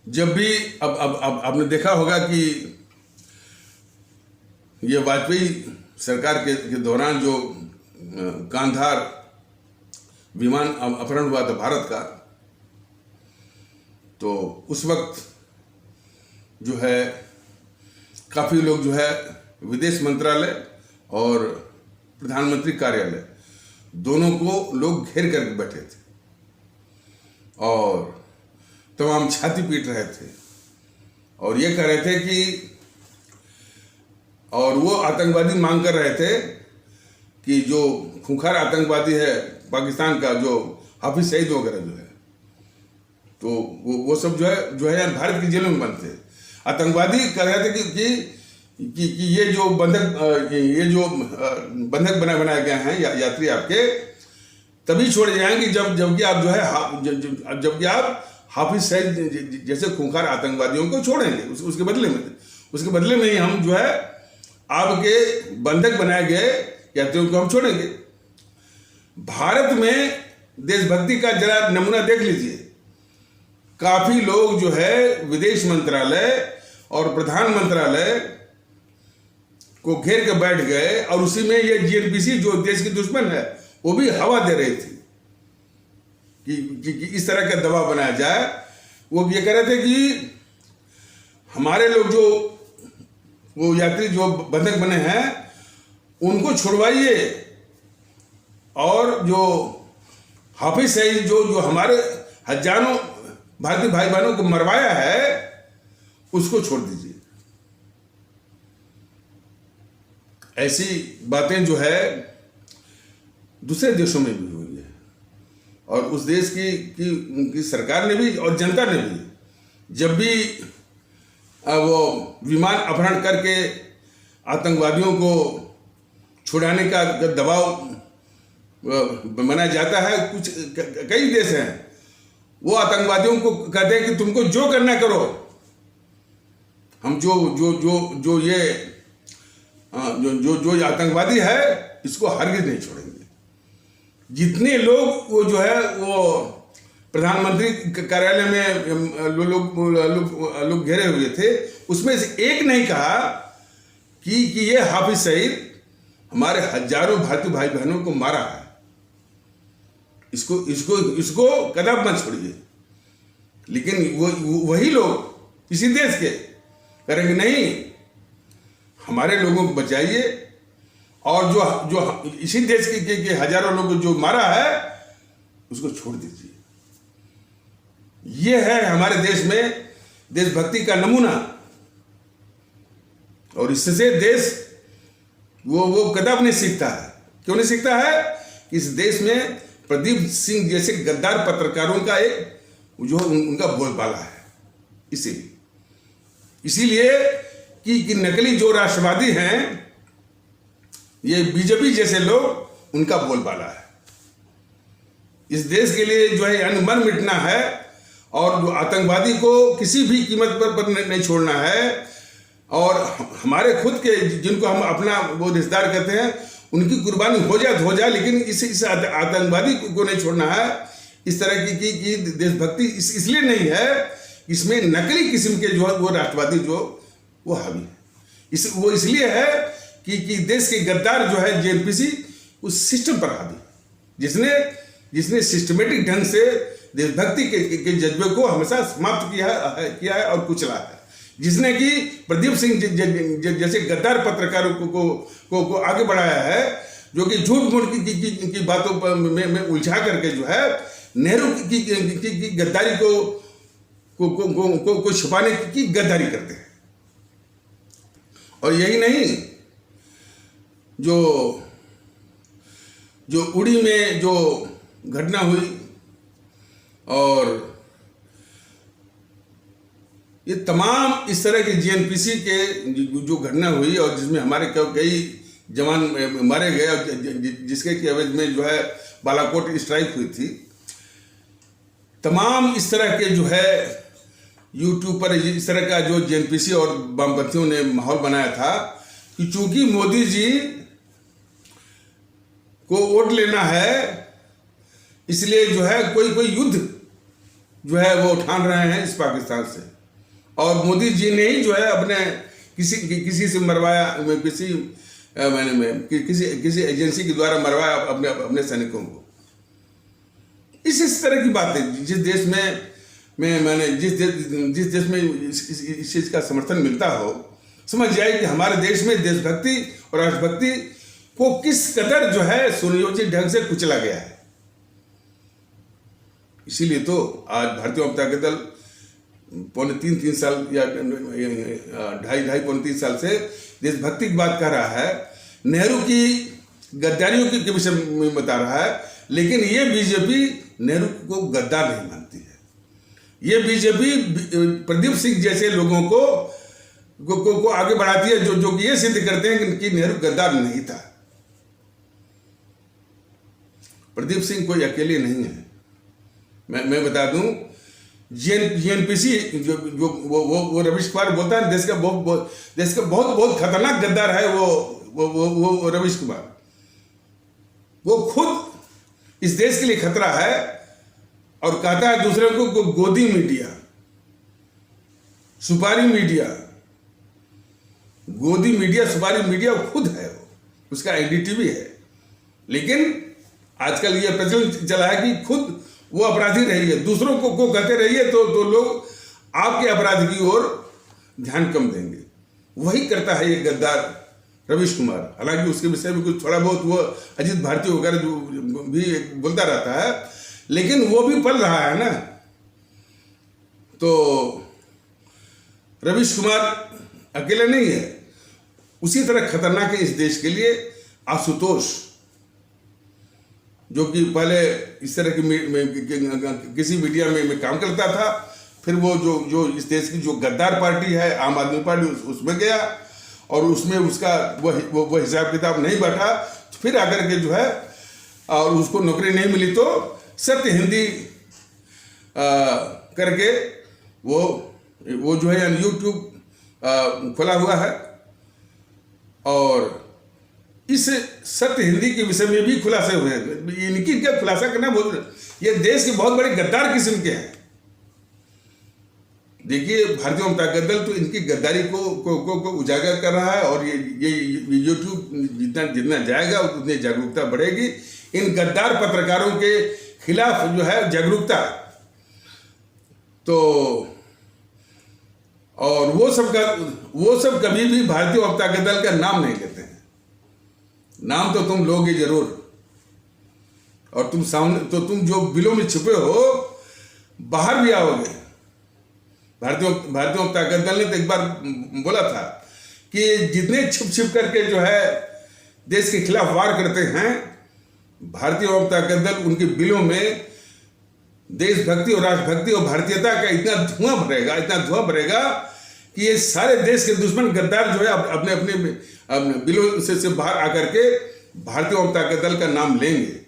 जब भी अब आपने देखा होगा कि ये वाजपेयी सरकार के दौरान जो कांधार विमान अपहरण हुआ था भारत का, तो उस वक्त जो है काफ़ी लोग जो है विदेश मंत्रालय और प्रधानमंत्री कार्यालय दोनों को लोग घेर करके बैठे थे और तमाम छाती पीट रहे थे और ये कह रहे थे कि, और वो आतंकवादी मांग कर रहे थे कि जो खूंखार आतंकवादी है पाकिस्तान का, जो हाफिज सईद वगैरह जो है, तो वो सब जो है यार भारत की जेलों में बंद थे। आतंकवादी कह रहे थे कि ये जो बंधक बनाए गए हैं यात्री आपके, तभी छोड़े जाएंगे जबकि आप जो है जबकि आप हाफिज सईद जैसे खूंखार आतंकवादियों को छोड़ेंगे। उसके बदले में ही हम जो है आपके बंधक बनाए गए यात्रियों को हम छोड़ेंगे। भारत में देशभक्ति का जरा नमूना देख लीजिए। काफी लोग जो है विदेश मंत्रालय और प्रधान मंत्रालय को घेर के बैठ गए और उसी में ये जीएनपीसी जो देश की दुश्मन है वो भी हवा दे रही थी कि इस तरह का दबाव बनाया जाए। वो ये कह रहे थे कि हमारे लोग जो वो यात्री जो बंधक बने हैं उनको छुड़वाइए और जो हाफिज सईद जो हमारे हजारों भारतीय भाई बहनों को मरवाया है उसको छोड़ दीजिए। ऐसी बातें जो है दूसरे देशों में भी हुई है और उस देश की सरकार ने भी और जनता ने भी जब भी वो विमान अपहरण करके आतंकवादियों को छुड़ाने का दबाव बनाया जाता है, कई देश हैं वो आतंकवादियों को कहते हैं कि तुमको जो करना करो, हम जो आतंकवादी है इसको हरगिज नहीं छोड़ेंगे। जितने लोग वो जो है वो प्रधानमंत्री कार्यालय में लोग घेरे हुए थे उसमें से एक नहीं कहा कि ये हाफिज सईद हमारे हजारों भारतीय भाई बहनों को मारा है, इसको कदम मत छोड़िए। लेकिन वही लोग इसी देश के करेंगे नहीं, हमारे लोगों को बचाइए और जो इसी देश के हजारों लोगों को जो मारा है उसको छोड़ दीजिए। ये है हमारे देश में देशभक्ति का नमूना। और इससे देश वो कदम नहीं सीखता है। क्यों नहीं सीखता है? इस देश में प्रदीप सिंह जैसे गद्दार पत्रकारों का एक जो उनका बोलबाला है। इसीलिए कि नकली जो राष्ट्रवादी हैं, ये बीजेपी जैसे लोग, उनका बोलबाला है। इस देश के लिए जो है अनमन मिटना है और जो आतंकवादी को किसी भी कीमत पर नहीं छोड़ना है। और हमारे खुद के जिनको हम अपना वो रिश्तेदार कहते हैं, उनकी कुर्बानी हो जाए, लेकिन इस आतंकवादी को नहीं छोड़ना है। इस तरह की देशभक्ति इसलिए नहीं है, इसमें नकली किस्म के जो है वो राष्ट्रवादी जो वो हावी है। वो इसलिए है कि देश के गद्दार जो है जेएनपीसी उस सिस्टम पर हावी, जिसने सिस्टमेटिक ढंग से देशभक्ति के जज्बे को हमेशा समाप्त किया है और कुचला है। जिसने कि प्रदीप सिंह जैसे गद्दार पत्रकारों को आगे बढ़ाया है, जो कि झूठ मूठ की बातों में उलझा करके जो है नेहरू की गद्दारी को छुपाने की गद्दारी करते हैं। और यही नहीं, जो उड़ी में जो घटना हुई और ये तमाम इस तरह के जेएनपीसी के जो घटना हुई और जिसमें हमारे कई जवान मारे गए और जिसके की एवज में जो है बालाकोट स्ट्राइक हुई थी, तमाम इस तरह के जो है यूट्यूब पर इस तरह का जो जेएनपीसी और वामपंथियों ने माहौल बनाया था कि चूंकि मोदी जी को वोट लेना है, इसलिए जो है कोई युद्ध जो है वो ठान रहे हैं इस पाकिस्तान से। और मोदी जी ने ही जो है अपने किसी से मरवाया, किसी एजेंसी के द्वारा मरवाया अपने सैनिकों को। इस तरह की बातें जिस देश में जिस देश में इस चीज का समर्थन मिलता हो, समझ जाए कि हमारे देश में देशभक्ति और राष्ट्रभक्ति को किस कदर जो है सुनियोजित ढंग से कुचला गया है। इसीलिए तो आज भारतीय जनता दल पौने तीन साल या ढाई पौने 3 साल से देशभक्ति की बात कर रहा है, नेहरू की गद्दारियों के विषय में बता रहा है। लेकिन ये बीजेपी नेहरू को गद्दार नहीं मानती है। ये बीजेपी प्रदीप सिंह जैसे लोगों को आगे बढ़ाती है, जो कि ये सिद्ध करते हैं कि नेहरू गद्दार नहीं था। प्रदीप सिंह कोई अकेले नहीं है। मैं बता दूं, जेएनपीसी जो वो रवीश कुमार बोलता है देश का बहुत खतरनाक गद्दार है वो रवीश कुमार। वो खुद इस देश के लिए खतरा है और कहता है दूसरे को गोदी मीडिया, सुपारी मीडिया, गोदी मीडिया, सुपारी मीडिया खुद है वो, उसका एनडीटीवी है। लेकिन आजकल ये प्रचलन चला है कि खुद वो अपराधी रहिए, दूसरों को कहते रहिए तो लोग आपके अपराध की ओर ध्यान कम देंगे। वही करता है ये गद्दार रवीश कुमार। हालांकि उसके विषय में कुछ थोड़ा बहुत वो अजीत भारती वगैरह जो भी बोलता रहता है, लेकिन वो भी पल रहा है ना। तो रवीश कुमार अकेले नहीं है। उसी तरह खतरनाक है इस देश के लिए आशुतोष, जो कि पहले इस तरह की किसी मीडिया में काम करता था, फिर वो जो इस देश की जो गद्दार पार्टी है आम आदमी पार्टी, उसमें गया और उसमें उसका वो हिसाब किताब नहीं बैठा, तो फिर आकर के जो है और उसको नौकरी नहीं मिली तो सत्य हिंदी करके वो जो है यूट्यूब खुला हुआ है। और इस सत्य हिंदी के विषय में भी खुलासे हुए हैं। इनकी क्या खुलासा करना, ये देश के बहुत बड़े गद्दार किस्म के हैं। देखिए, भारतीय जनता दल तो इनकी गद्दारी को उजागर कर रहा है और ये यूट्यूब जितना जाएगा उतनी जागरूकता बढ़ेगी। इन गद्दार पत्रकारों के खिलाफ जो है जागरूकता, तो और वो सब कभी भी भारतीय जनता दल का नाम नहीं लेते हैं। नाम तो तुम लोगे जरूर, और तुम सामने तो तुम जो बिलों में छुपे हो बाहर भी आओगे। भारतीय जनता दल ने तो एक बार बोला था कि जितने छुप करके जो है देश के खिलाफ वार करते हैं, भारतीय वाम ताकत दल उनके बिलों में देशभक्ति और राष्ट्रभक्ति और भारतीयता का इतना धुआं भरेगा कि ये सारे देश के दुश्मन गद्दार जो है अपने अपने बिलों से बाहर आकर के भारतीय वाम ताकत दल का नाम लेंगे।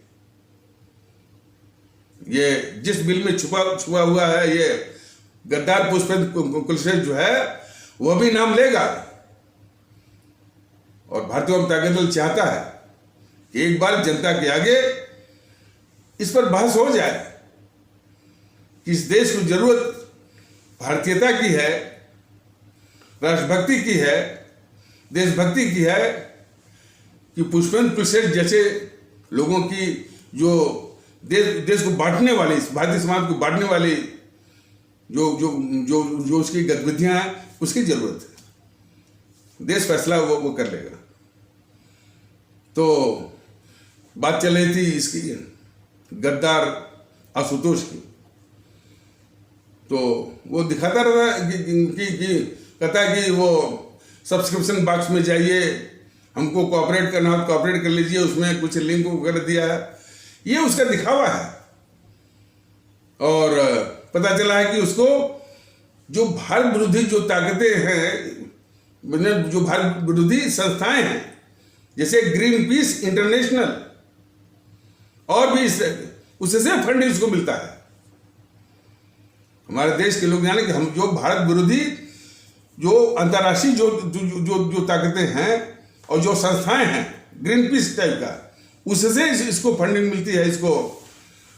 ये जिस बिल में छुपा हुआ है ये गद्दार पुष्पेंद्र कुलशेखर जो है वह भी नाम लेगा। और भारतीय वाम ताकत दल चाहता है कि एक बार जनता के आगे इस पर बहस हो जाए कि इस देश को जरूरत भारतीयता की है, राष्ट्रभक्ति की है, देशभक्ति की है, कि पुष्पेंद्र कुलशेखर जैसे लोगों की जो देश को बांटने वाली, भारतीय समाज को बांटने वाली जो जो जो जो उसकी गतिविधियां हैं उसकी जरूरत है। देश फैसला वो कर लेगा। तो बात चल रही थी इसकी गद्दार आशुतोष की, तो वो दिखाता रहता कि कहता है कि वो सब्सक्रिप्शन बॉक्स में जाइए, हमको कोऑपरेट करना हो कोऑपरेट कर लीजिए, उसमें कुछ लिंक वगैरह दिया है। ये उसका दिखावा है। और पता चला है कि उसको जो भारत विरोधी जो ताकतें हैं, जो भारत विरोधी संस्थाएं हैं जैसे ग्रीन पीस इंटरनेशनल और भी उससे फंड इसको मिलता है। हमारे देश के लोग जाने कि हम जो भारत विरोधी जो अंतर्राष्ट्रीय जो ताकतें हैं और जो संस्थाएं हैं ग्रीन पीस टाइप का, उससे इसको फंडिंग मिलती है, इसको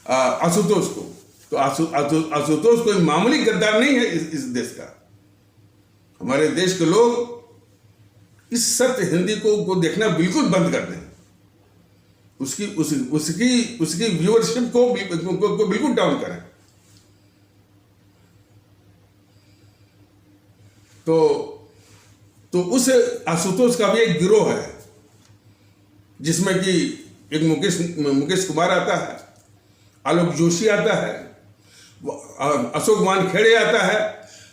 आशुतोष को। तो आशुतोष कोई मामूली गद्दार नहीं है इस देश का। हमारे देश के लोग इस सत्य हिंदी को देखना बिल्कुल बंद कर दें, उसकी व्यूअरशिप को बिल्कुल डाउन करें। तो उस आशुतोष का भी एक गिरोह है जिसमें कि एक मुकेश कुमार आता है, आलोक जोशी आता है, अशोक वानखेड़े आता है,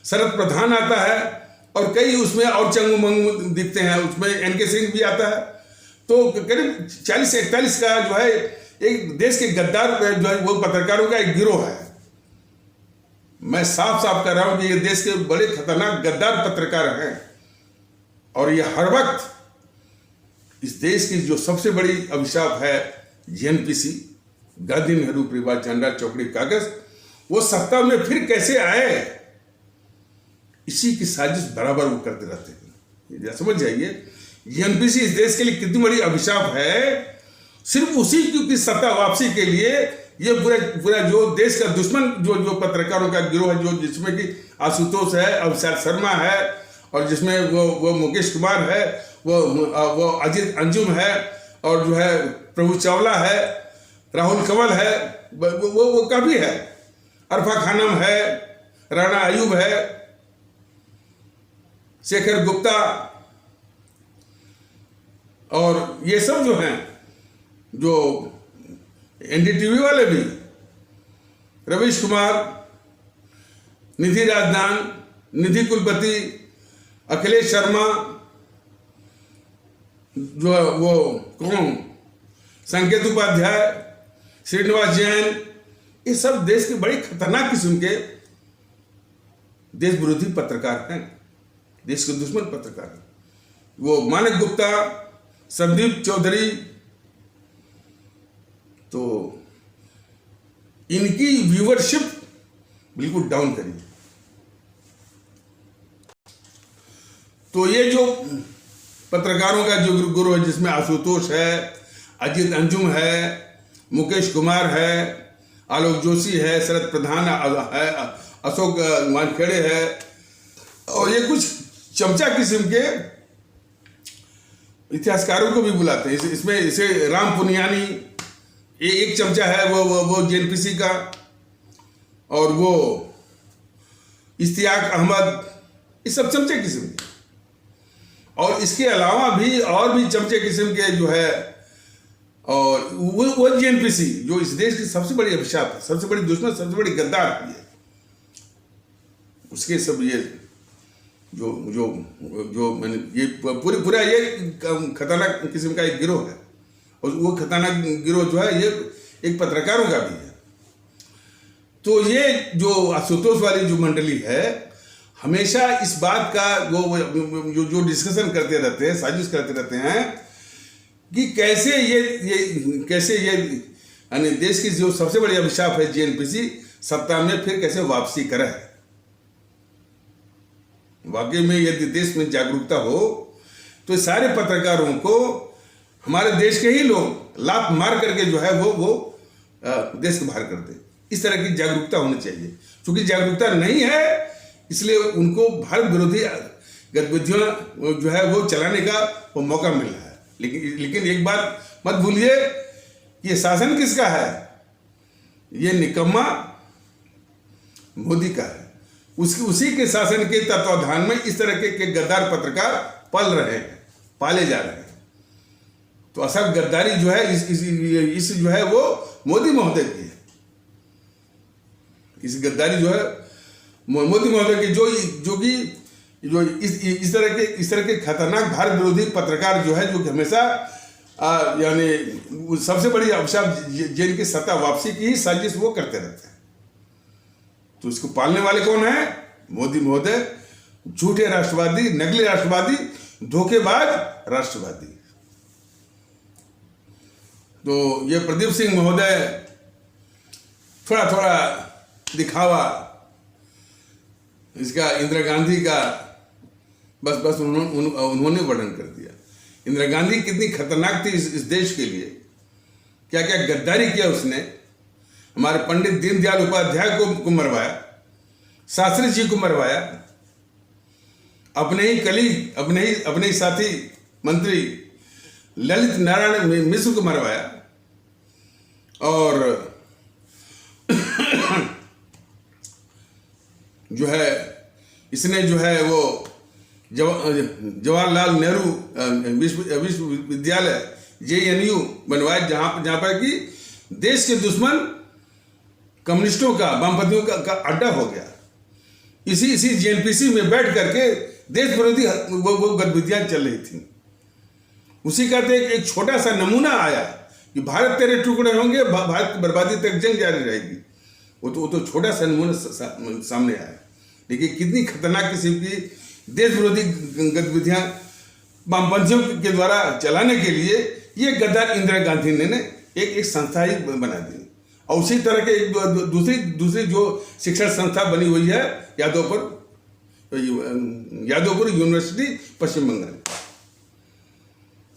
शरद प्रधान आता है और कई उसमें और चंगू मंगू दिखते हैं, उसमें एनके सिंह भी आता है। तो करीब 40-41 का जो है एक देश के गद्दार जो है वो पत्रकारों का एक गिरोह है। मैं साफ साफ कर रहा हूं कि ये देश के बड़े खतरनाक गद्दार पत्रकार हैं और ये हर वक्त इस देश की जो सबसे बड़ी अभिशाप है जीएनपीसी, गांधी नेहरू परिवार झंडा चौकड़ी कागज, वो सत्ता में फिर कैसे आए, इसी की साजिश बराबर वो करते रहते हैं। समझ जाइए जीएनपीसी इस देश के लिए कितनी बड़ी अभिशाप है। सिर्फ उसी की सत्ता वापसी के लिए ये पूरा जो देश का दुश्मन जो पत्रकारों का गिरोह है, जो जिसमें कि आशुतोष है, अभिषेक शर्मा है और जिसमें वो मुकेश कुमार है, वो अजीत अंजुम है और जो है प्रभु चावला है, राहुल कंवल है, वो काफी है, अरफा खानम है, राणा अयूब है, शेखर गुप्ता, और ये सब जो हैं, जो एनडीटीवी वाले भी, रवीश कुमार, निधि राजदान, निधि कुलपति, अखिलेश शर्मा, जो वो कौन, संकेत उपाध्याय, श्रीनिवास जैन, ये सब देश के बड़े खतरनाक किस्म के देश विरोधी पत्रकार हैं, देश के दुश्मन पत्रकार हैं। वो मानक गुप्ता, संदीप चौधरी, तो इनकी व्यूअरशिप बिल्कुल डाउन करी। तो ये जो पत्रकारों का जो गुरु है जिसमें आशुतोष है, अजीत अंजुम है, मुकेश कुमार है, आलोक जोशी है, शरद प्रधान है, अशोक वानखेड़े है और ये कुछ चमचा किस्म के इतिहासकारों को भी बुलाते हैं। इसमें इसे राम पुनियानी एक चमचा है, वो जेएनपीसी का, और वो इश्तियाक अहमद, ये सब चमचे किस्म के। और इसके अलावा भी और भी चमचे किस्म के जो है, और वो जेएनपीसी जो इस देश की सबसे बड़ी अभिशाप है, सबसे बड़ी दुश्मन, सबसे बड़ी गद्दार है, उसके सब ये जो मैंने ये पूरा ये खतरनाक किस्म का एक गिरोह है। और वो खतरनाक गिरोह जो है ये एक पत्रकारों का भी है। तो ये जो आशुतोष वाली जो मंडली है, हमेशा इस बात का वो जो डिस्कशन करते रहते हैं, साजिश करते रहते हैं कि कैसे ये यानी देश की जो सबसे बड़ी अभिशाप है जेएनपीसी, सत्ता में फिर कैसे वापसी करे। वाकई में यदि देश में जागरूकता हो तो सारे पत्रकारों को हमारे देश के ही लोग लात मार करके जो है वो देश को बाहर कर दे। इस तरह की जागरूकता होनी चाहिए। क्योंकि जागरूकता नहीं है, इसलिए उनको भारत विरोधी गतिविधियां जो है वो चलाने का वो मौका मिल रहा है। लेकिन एक बात मत भूलिए कि ये शासन किसका है? ये निकम्मा मोदी का है। उसी के शासन के तत्वाधान में इस तरह के गद्दार पत्रकार पल रहे हैं, पाले जा रहे हैं। तो असल गद्दारी जो है इस जो है वो मोदी महोदय की है। इस गद्दारी जो है मोदी महोदय की, जो इस तरह के खतरनाक भारत विरोधी पत्रकार जो है, जो हमेशा यानी सबसे बड़ी अभिशाप जिनकी सत्ता वापसी की ही साजिश वो करते रहते हैं। तो इसको पालने वाले कौन है? मोदी महोदय, झूठे राष्ट्रवादी, नकली राष्ट्रवादी, धोखेबाज राष्ट्रवादी। तो ये प्रदीप सिंह महोदय थोड़ा दिखावा इसका इंदिरा गांधी का बस उन्होंने वर्णन कर दिया। इंदिरा गांधी कितनी खतरनाक थी इस देश के लिए, क्या क्या गद्दारी किया उसने। हमारे पंडित दीनदयाल उपाध्याय को मरवाया, शास्त्री जी को मरवाया, अपने ही कलीग, अपने ही साथी मंत्री ललित नारायण मिश्र को मरवाया, और जो है इसने जो है वो जवाहरलाल नेहरू विश्वविद्यालय JNU बनवाया, जहां पर कि देश के दुश्मन कम्युनिस्टों का, वामपंथियों का अड्डा हो गया। इसी जेएनपीसी में बैठ करके देश विरोधी वो गतिविधियां चल रही थी। उसी का तो एक छोटा सा नमूना आया कि भारत तेरे टुकड़े होंगे, भारत की बर्बादी तक जंग जारी रहेगी। वो तो छोटा सा नमूना सामने आया। लेकिन कितनी खतरनाक किस्म की देश विरोधी गतिविधियां वामपंथियों के द्वारा चलाने के लिए ये गद्दार इंदिरा गांधी ने एक संस्था ही बना दी। और उसी तरह के एक दूसरी जो शिक्षण संस्था बनी हुई है यादवपुर यूनिवर्सिटी, पश्चिम बंगाल।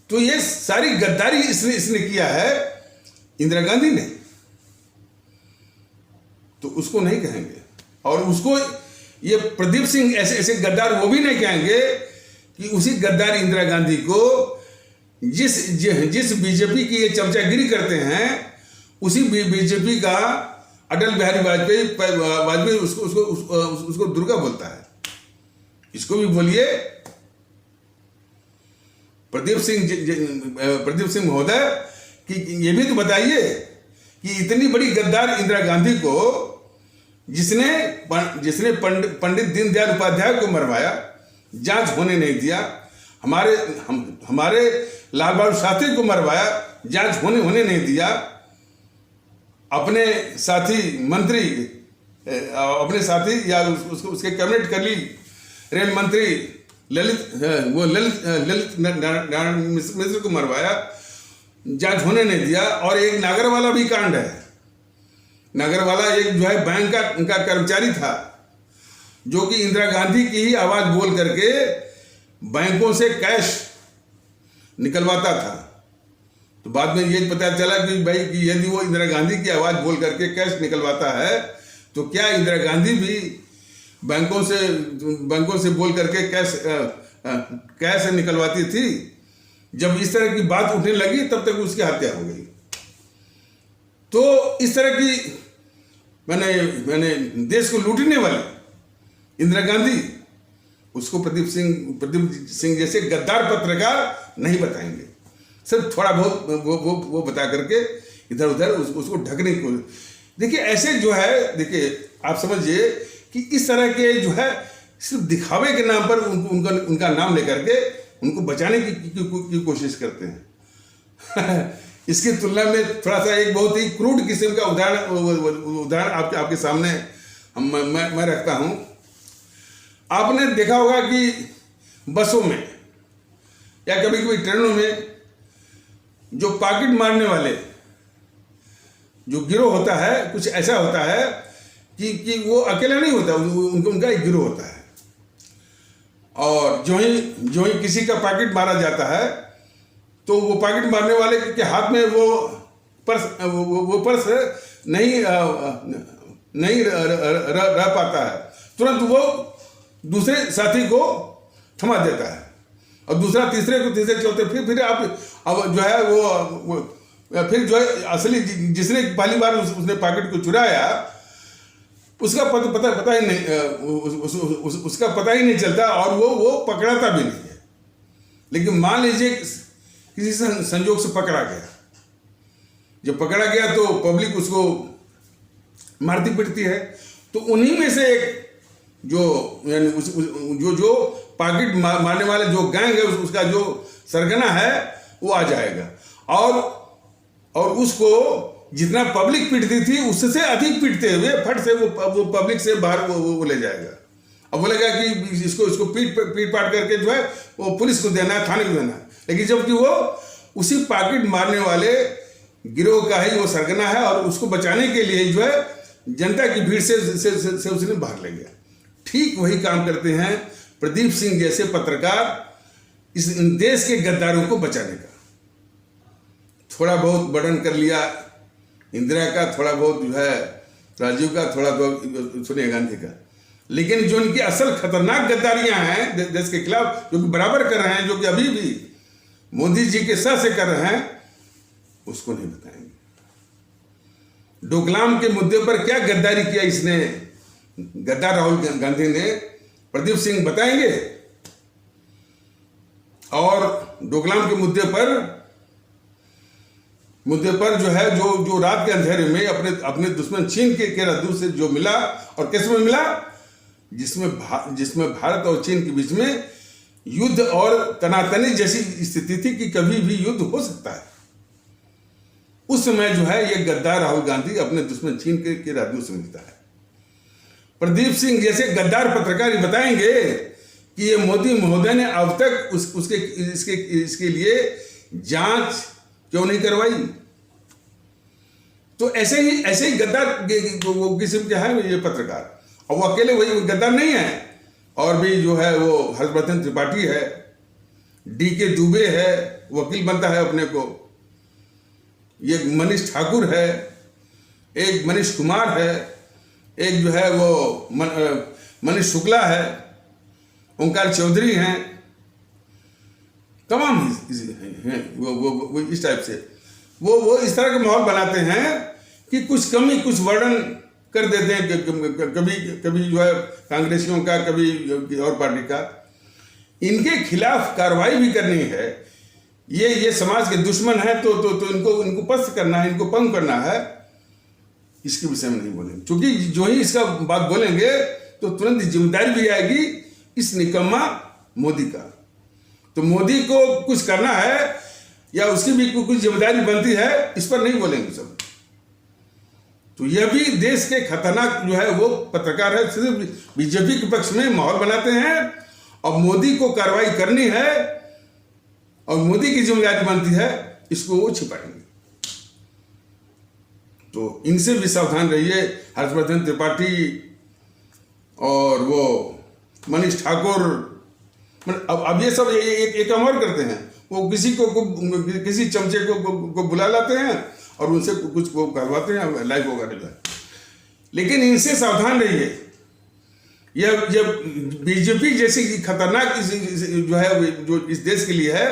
तो ये सारी गद्दारी इसने किया है इंदिरा गांधी ने, तो उसको नहीं कहेंगे। और उसको ये प्रदीप सिंह ऐसे गद्दार वो भी नहीं कहेंगे कि उसी गद्दार इंदिरा गांधी को जिस बीजेपी की ये चमचागिरी करते हैं, उसी बीजेपी का अटल बिहारी वाजपेयी उसको दुर्गा बोलता है। इसको भी बोलिए प्रदीप सिंह महोदय कि ये भी तो बताइए कि इतनी बड़ी गद्दार इंदिरा गांधी को जिसने पंडित दीनदयाल उपाध्याय को मरवाया, जांच होने नहीं दिया, हमारे लाल बहादुर शास्त्री को मरवाया, जांच होने नहीं दिया, अपने साथी या उसके कैबिनेट कलीग रेल मंत्री ललित नारायण मिश्र को मरवाया, जांच होने नहीं दिया। और एक नागरवाला भी कांड है। नागरवाला एक जो है बैंक का कर्मचारी था, जो कि इंदिरा गांधी की ही आवाज बोल करके बैंकों से कैश निकलवाता था। तो बाद में ये पता चला कि भाई कि यदि वो इंदिरा गांधी की आवाज बोल करके कैश निकलवाता है, तो क्या इंदिरा गांधी भी बैंकों से बोल करके कैश निकलवाती थी? जब इस तरह की बात उठने लगी तब तक उसकी हत्या हो गई। तो इस तरह की मैंने देश को लूटने वाली इंदिरा गांधी, उसको प्रदीप सिंह जैसे गद्दार पत्रकार नहीं बताएंगे। सिर्फ थोड़ा बहुत वो बता करके इधर उधर उसको ढकने की कोशिश। देखिए ऐसे जो है, देखिए आप समझिए कि इस तरह के जो है सिर्फ दिखावे के नाम पर उनका नाम लेकर के उनको बचाने की कोशिश करते हैं। इसकी तुलना में थोड़ा सा एक बहुत ही क्रूड किस्म का उदाहरण आपके सामने मैं रखता हूं। आपने देखा होगा कि बसों में या कभी कभी ट्रेनों में जो पॉकेट मारने वाले जो गिरोह होता है, कुछ ऐसा होता है कि वो अकेला नहीं होता, उनका एक गिरोह होता है। और जो ही किसी का पॉकेट मारा जाता है तो वो पॉकेट मारने वाले के हाथ में वो पर्स नहीं रह पाता है, तुरंत वो दूसरे साथी को थमा देता है और दूसरा तीसरे को, तीसरे चौथे, फिर आप अब जो है वो फिर जो है असली जिसने पहली बार उसने पॉकेट को चुराया उसका पता ही नहीं, उसका पता ही नहीं चलता और वो पकड़ाता भी नहीं है। लेकिन मान लीजिए किसी संजोग से पकड़ा गया, जब पकड़ा गया तो पब्लिक उसको मारती पिटती है, तो उन्हीं में से एक जो पॉकेट मारने वाले जो गैंग है उसका जो सरगना है वो आ जाएगा और उसको जितना पब्लिक पीटती थी उससे अधिक पीटते हुए फट से वो पब्लिक से बाहर वो ले जाएगा। अब बोलेगा कि इसको पीट पाट करके जो है वो पुलिस को देना है, थाने को देना है। लेकिन जबकि वो उसी पॉकेट मारने वाले गिरोह का ही वो सरगना है और उसको बचाने के लिए जो है जनता की भीड़ से उसने बाहर ले गया। ठीक वही काम करते हैं प्रदीप सिंह जैसे पत्रकार इस देश के गद्दारों को बचाने का। थोड़ा बहुत बर्डन कर लिया इंदिरा का, थोड़ा बहुत जो है राजीव का, थोड़ा बहुत सोनिया गांधी का, लेकिन जो इनकी असल खतरनाक गद्दारियां हैं देश के खिलाफ, जो कि बराबर कर रहे हैं, जो कि अभी भी मोदी जी के साथ से कर रहे हैं, उसको नहीं बताएंगे। डोकलाम के मुद्दे पर क्या गद्दारी किया इसने, गद्दार राहुल गांधी ने, प्रदीप सिंह बताएंगे। और डोकलाम के मुद्दे पर जो है जो रात के अंधेरे में अपने दुश्मन चीन के राजदूत से जो मिला, और किस में मिला, जिसमें भारत और चीन के बीच में युद्ध और तनातनी जैसी स्थिति थी कि कभी भी युद्ध हो सकता है। उस समय जो है ये गद्दार राहुल गांधी अपने दुश्मन चीन के राजदूत से मिलता है। प्रदीप सिंह जैसे गद्दार पत्रकार बताएंगे कि ये मोदी महोदय ने अब तक इसके लिए जांच क्यों नहीं करवाई। तो ऐसे ही गद्दार किस्म के हैं ये पत्रकार। और वो अकेले वही गद्दार नहीं है, और भी जो है वो हर्षवर्धन त्रिपाठी है, DK दुबे है, वकील बनता है अपने को, ये मनीष ठाकुर है, एक मनीष कुमार है, एक जो है वो मनीष शुक्ला है, ओंकार चौधरी हैं, तमाम हैं वो इस टाइप से वो इस तरह का माहौल बनाते हैं कि कुछ कमी कुछ वर्णन कर देते हैं, कभी जो है कांग्रेसियों का, कभी और पार्टी का। इनके खिलाफ कार्रवाई भी करनी है। ये समाज के दुश्मन है तो इनको पस्त करना है, इनको पंग करना है, इसके विषय में नहीं बोलेंगे। क्योंकि जो ही इसका बात बोलेंगे तो तुरंत जिम्मेदारी भी आएगी इस निकम्मा मोदी का। तो मोदी को कुछ करना है या उसकी भी कुछ जिम्मेदारी बनती है, इस पर नहीं बोलेंगे सब। तो यह भी देश के खतरनाक जो है वो पत्रकार है, सिर्फ बीजेपी के पक्ष में माहौल बनाते हैं और मोदी को कार्रवाई करनी है और मोदी की जिम्मेदारी बनती है, इसको वो छिपाएंगे। तो इनसे भी सावधान रहिए। हर्षवर्धन त्रिपाठी और वो मनीष ठाकुर, अब ये सब एक काम और करते हैं, वो किसी चमचे को बुला लाते हैं और उनसे कुछ वो करवाते हैं, लाइव वगैरह। लेकिन इनसे सावधान रहिए। यह बीजेपी जैसी खतरनाक जो है जो इस देश के लिए है,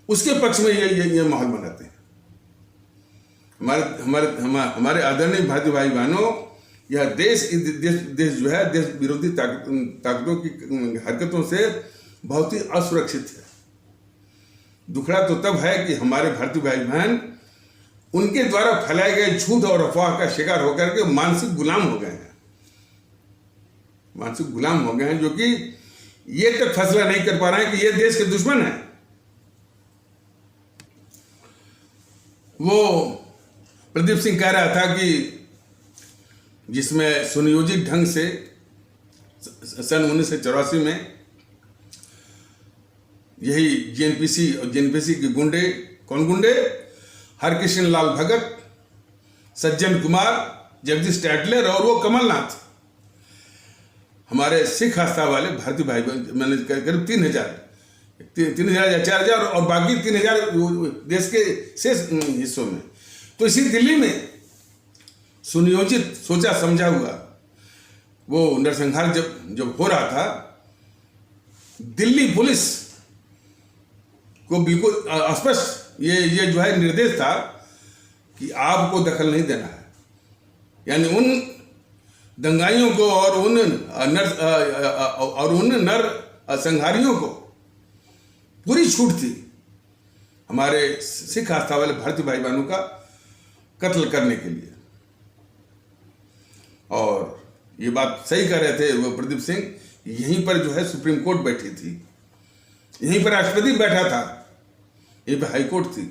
उसके पक्ष में ये माहौल बनाते हैं। हमारे आदरणीय भारतीय भाई बहनों, यह देश जो है देश विरोधी ताकतों की हरकतों से बहुत ही असुरक्षित है। दुखड़ा तो तब है कि हमारे भारतीय भाई बहन उनके द्वारा फैलाए गए झूठ और अफवाह का शिकार होकर के मानसिक गुलाम हो गए हैं, जो कि ये तक फैसला नहीं कर पा रहे हैं कि ये देश के दुश्मन है। वो प्रदीप सिंह कह रहा था कि जिसमें सुनियोजित ढंग से सन 1984 में यही जेएनपीसी और जेएनपीसी के गुंडे, कौन गुंडे? हरकिशन लाल भगत, सज्जन कुमार, जगदीश टैटलर और वो कमलनाथ, हमारे सिख आस्था वाले भारतीय भाई मैंने करीब 3,000 या 4,000 और बाकी 3,000 देश के शेष हिस्सों में। तो इसी दिल्ली में सुनियोजित, सोचा समझा हुआ वो नरसंहार जब हो रहा था, दिल्ली पुलिस को बिल्कुल स्पष्ट ये जो है निर्देश था कि आपको दखल नहीं देना है। यानी उन दंगाइयों को और उन नर संहारियों को पूरी छूट थी हमारे सिख आस्था वाले भारतीय भाई बहनों का कत्ल करने के लिए। और ये बात सही कह रहे थे वो प्रदीप सिंह, यहीं पर जो है सुप्रीम कोर्ट बैठी थी, यहीं पर राष्ट्रपति बैठा था, यहीं पर हाई कोर्ट थी।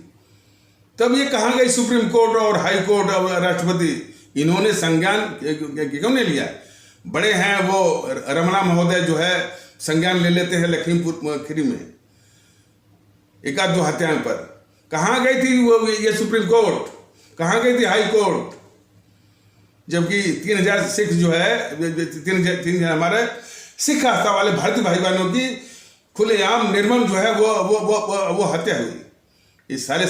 तब ये कहाँ गई सुप्रीम कोर्ट और हाई कोर्ट और राष्ट्रपति? इन्होंने संज्ञान क्यों नहीं लिया? बड़े हैं वो रमणा महोदय जो है संज्ञान ले लेते हैं लखीमपुर खीरी में एक आध दो हत्याओं पर। कहाँ गई थी वो ये सुप्रीम कोर्ट? कहाँ गई थी हाई कोर्ट? जबकि 3,000 सिख जो है 3,000 हमारे सिख आस्था वाले भारतीय भाई बहनों की खुलेआम निर्मम जो है वो हत्या हुई। इस सारे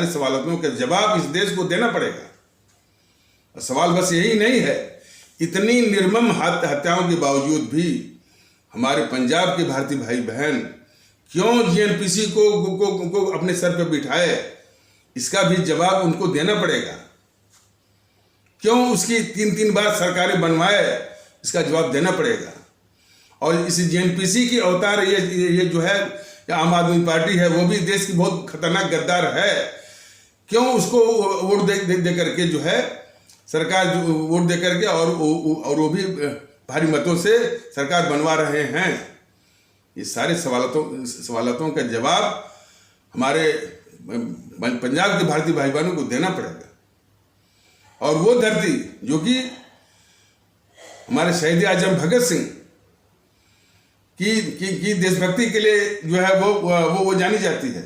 सवालों के जवाब इस देश को देना पड़ेगा। सवाल बस यही नहीं है, इतनी निर्मम हत्याओं के बावजूद भी हमारे पंजाब के भारतीय भाई बहन क्यों जेएनपीसी को अपने सर पर बिठाए, इसका भी जवाब उनको देना पड़ेगा। क्यों उसकी 3-3 बार सरकारें बनवाए, इसका जवाब देना पड़ेगा। और इस जेएनपीसी की अवतार ये जो है आम आदमी पार्टी है, वो भी देश की बहुत खतरनाक गद्दार है। क्यों उसको वोट दे करके जो है सरकार वोट दे करके और वो भी भारी मतों से सरकार बनवा रहे हैं? ये सारे सवालों का जवाब हमारे पंजाब के भारतीय भाई बहनों को देना पड़ेगा। और वो धरती जो कि हमारे शहीद आजम भगत सिंह की देशभक्ति के लिए जो है वो जानी जाती है।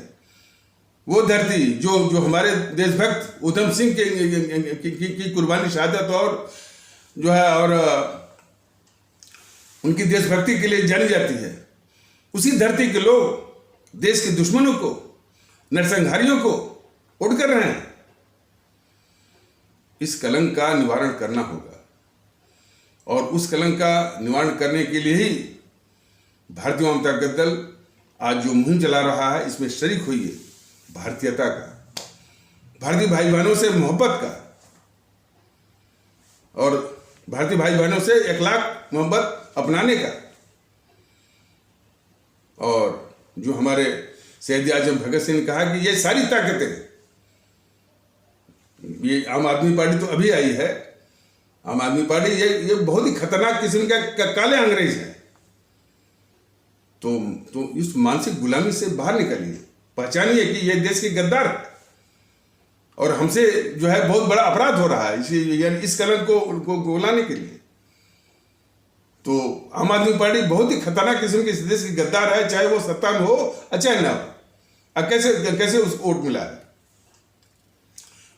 वो धरती जो हमारे देशभक्त उधम सिंह की कुर्बानी, शहादत और जो है और उनकी देशभक्ति के लिए जानी जाती है, उसी धरती के लोग देश के दुश्मनों को, नरसंहारियों को उड़ कर रहे हैं। इस कलंक का निवारण करना होगा और उस कलंक का निवारण करने के लिए ही भारतीय जनता दल आज जो मुहिम चला रहा है, इसमें शरीक होइए। भारतीयता का, भारतीय भाई बहनों से मोहब्बत का और भारतीय भाई बहनों से इखलाक मोहब्बत अपनाने का। और जो हमारे शहीद आजम भगत सिंह ने कहा कि ये सारी ताकतें, ये आम आदमी पार्टी तो अभी आई है, आम आदमी पार्टी ये बहुत ही खतरनाक किस्म का काले अंग्रेज है। तो इस मानसिक गुलामी से बाहर निकलिए, पहचानिए कि ये देश के गद्दार है और हमसे जो है बहुत बड़ा अपराध हो रहा है यानी इस कलंक को बुलाने के लिए। तो आम आदमी पार्टी बहुत ही खतरनाक किस्म के इस देश की गद्दार है, चाहे वो सत्ता में हो चाहे ना हो। कैसे उसको वोट मिला है?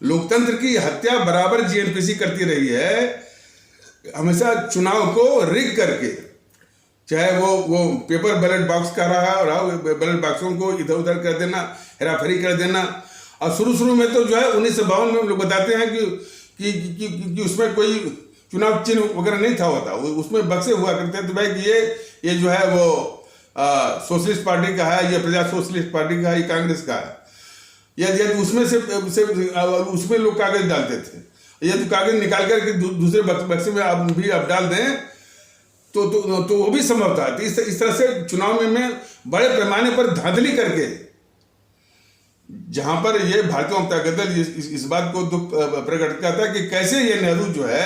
लोकतंत्र की हत्या बराबर जेएनपीसी करती रही है, हमेशा चुनाव को रिग करके, चाहे वो पेपर बैलेट बॉक्स का रहा और बैलेट बॉक्सों को इधर उधर कर देना, हेराफेरी कर देना। और शुरू में तो जो है 1952 में लोग बताते हैं कि उसमें कोई चुनाव चिन्ह वगैरह नहीं था होता, उसमें बक्से हुआ करते थे भाई कि ये जो है वो सोशलिस्ट पार्टी का है, ये प्रजा सोशलिस्ट पार्टी का है, ये कांग्रेस का है। यदि उसमें लोग कागज डालते थे, यदि कागज निकाल कर के दूसरे बक्से में आप डाल दें तो वो भी संभव था। इस तरह से चुनाव में बड़े पैमाने पर धांधली करके, जहां पर ये भारतीय जनता दल इस बात को दुख प्रकट करता कि कैसे ये नेहरू जो है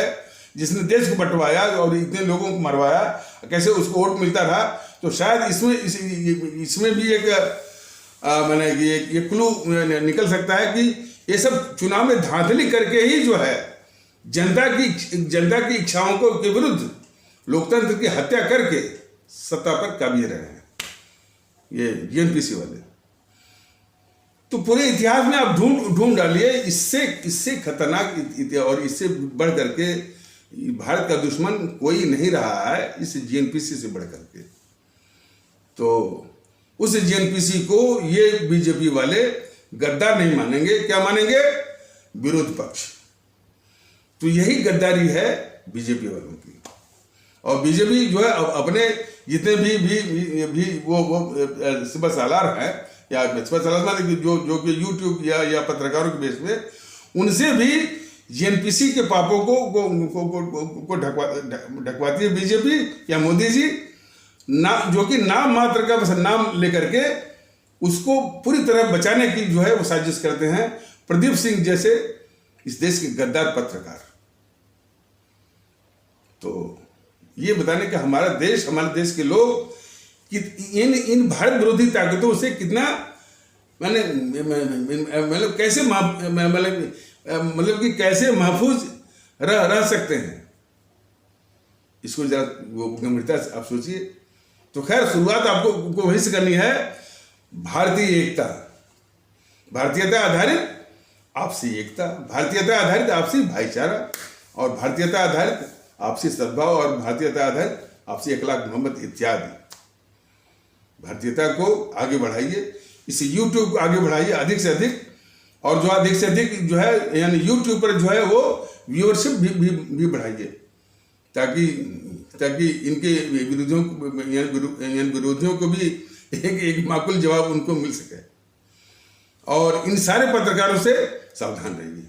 जिसने देश को बंटवाया और इतने लोगों को मरवाया, कैसे उसको वोट मिलता रहा। तो शायद इसमें भी एक मैंने ये क्लू निकल सकता है कि ये सब चुनाव में धांधली करके ही जो है जनता की इच्छाओं को के विरुद्ध लोकतंत्र की हत्या करके सत्ता पर काबिज रहे हैं ये जीएनपीसी वाले। तो पूरे इतिहास में आप ढूंढ डालिए, इससे खतरनाक और इससे बढ़ करके भारत का दुश्मन कोई नहीं रहा है इस जीएनपीसी से बढ़ करके। तो उस जीएनपीसी को ये बीजेपी वाले गद्दार नहीं मानेंगे, क्या मानेंगे? विरोध पक्ष। तो यही गद्दारी है बीजेपी वालों की। और बीजेपी जो है अपने जितने भी वो सुपर सालार हैं या सुपर सालार जो कि यूट्यूब या पत्रकारों के बेस में, उनसे भी जीएनपीसी के पापों को ढकवाती है बीजेपी या मोदी जी, जो कि नाम मात्र का बस नाम लेकर के उसको पूरी तरह बचाने की जो है वो साजिश करते हैं। प्रदीप सिंह जैसे इस देश के गद्दार पत्रकार। तो ये बताने का हमारे देश के लोग कि इन भारत विरोधी ताकतों से कितना मतलब कैसे मतलब कि कैसे महफूज रह सकते हैं, इसको जरा वो गंभीरता से आप सोचिए। तो खैर शुरुआत आपको वहीं से करनी है। भारतीय एकता, भारतीयता आधारित आपसी एकता, भारतीयता आधारित आपसी भाईचारा और भारतीयता आधारित आपसी सद्भाव और भारतीयता आधारित आपसी अखलाक मोहब्बत इत्यादि। भारतीयता को आगे बढ़ाइए, इस यूट्यूब को आगे बढ़ाइए अधिक से अधिक, और जो अधिक से अधिक जो है यानी यूट्यूब पर जो है वो व्यूअरशिप भी बढ़ाइए, ताकि इनके विरोधियों को भी एक माकूल जवाब उनको मिल सके। और इन सारे पत्रकारों से सावधान रहिए,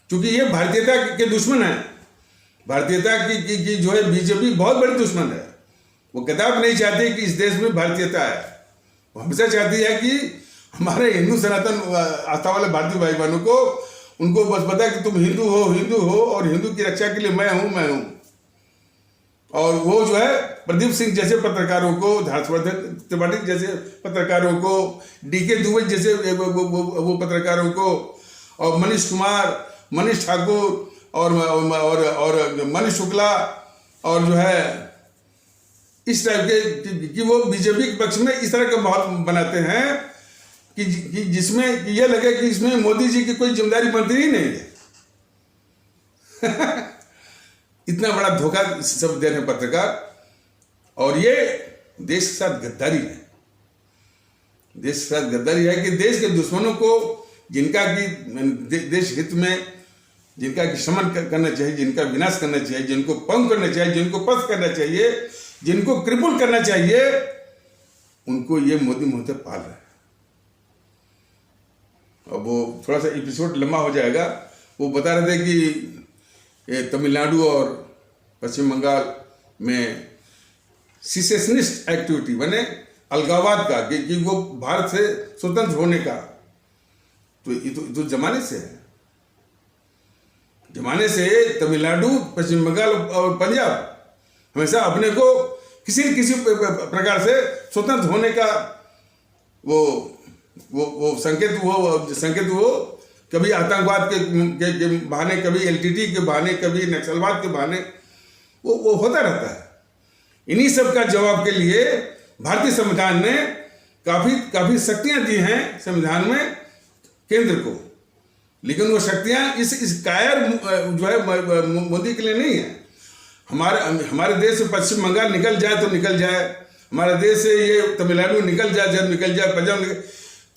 क्योंकि ये भारतीयता के दुश्मन है। भारतीयता की जो है बीजेपी बहुत बड़ी दुश्मन है। वो कदापि नहीं चाहती कि इस देश में भारतीयता है। वो हमेशा चाहती है कि हमारे हिंदू सनातन आस्था वाले भारतीय भाई बहनों को, उनको बस पता है कि तुम हिंदू हो और हिंदू की रक्षा के लिए मैं हूं। और वो जो है प्रदीप सिंह जैसे पत्रकारों को, हर्षवर्धन त्रिपाठी जैसे पत्रकारों को, डीके दुबे जैसे वो पत्रकारों को, और मनीष कुमार, मनीष ठाकुर और मनीष शुक्ला, और जो है इस टाइप के कि वो बीजेपी के पक्ष में इस तरह का माहौल बनाते हैं कि जिसमें यह लगे कि इसमें मोदी जी की कोई जिम्मेदारी बनती ही नहीं है। इतना बड़ा धोखा सब दे रहे हैं पत्रकार, और ये देश के साथ गद्दारी है। देश के साथ गद्दारी है कि देश के दुश्मनों को, जिनका कि देश हित में जिनका कि शमन करना चाहिए, जिनका विनाश करना चाहिए, जिनको पंग करना चाहिए, जिनको पस्त करना चाहिए, जिनको क्रिपल करना चाहिए, उनको ये मोदी मोहते पाल रहे हैं। अब वो थोड़ा सा एपिसोड लंबा हो जाएगा। वो बता रहे थे कि तमिलनाडु और पश्चिम बंगाल में सिसेशनिस्ट एक्टिविटी बने अलगाववाद का कि वो भारत से स्वतंत्र होने का, तो ये तो जमाने से है। जमाने से तमिलनाडु, पश्चिम बंगाल और पंजाब हमेशा अपने को किसी न किसी प्रकार से स्वतंत्र होने का वो संकेत वो कभी आतंकवाद के बहाने, कभी एलटीटी के बहाने, कभी नक्सलवाद के बहाने वो होता रहता है। इन्हीं सब का जवाब के लिए भारतीय संविधान ने काफी शक्तियां दी हैं संविधान में केंद्र को, लेकिन वो शक्तियां इस कायर जो है मोदी के लिए नहीं है। हमारे देश से पश्चिम बंगाल निकल जाए तो निकल जाए, हमारे देश से ये तमिलनाडु निकल जाए, जब निकल जाए पंजाब निकल,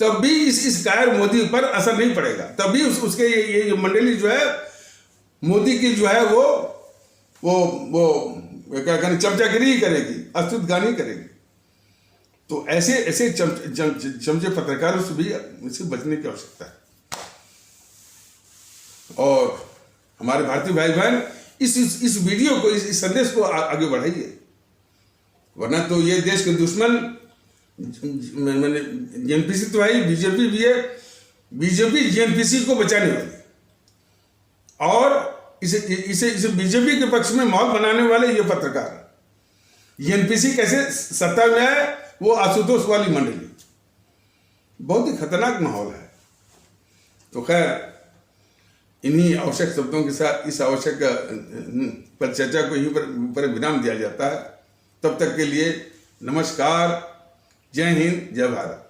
तब भी इस कायर मोदी पर असर नहीं पड़ेगा। तब भी उसके ये मंडली जो है मोदी की जो है वो क्या कहने चमचागिरी ही करेगी, अस्तुतगानी करेगी। तो ऐसे चमचे पत्रकारों से भी इससे बचने की आवश्यकता है। और हमारे भारतीय भाई बहन इस वीडियो को, इस संदेश को आगे बढ़ाइए, वरना तो ये देश के दुश्मन मैंने जीएनपीसी तो है, बीजेपी भी है। बीजेपी जीएनपीसी को बचाने वाली, और इसे बीजेपी के पक्ष में माहौल बनाने वाले ये पत्रकार। जीएनपीसी कैसे सत्ता में आए, वो आशुतोष वाली मंडली। बहुत ही खतरनाक माहौल है। तो खैर, इन्हीं आवश्यक शब्दों के साथ इस आवश्यक पर चर्चा को यहीं पर विराम दिया जाता है। तब तक के लिए नमस्कार, जय हिंद, जय भारत।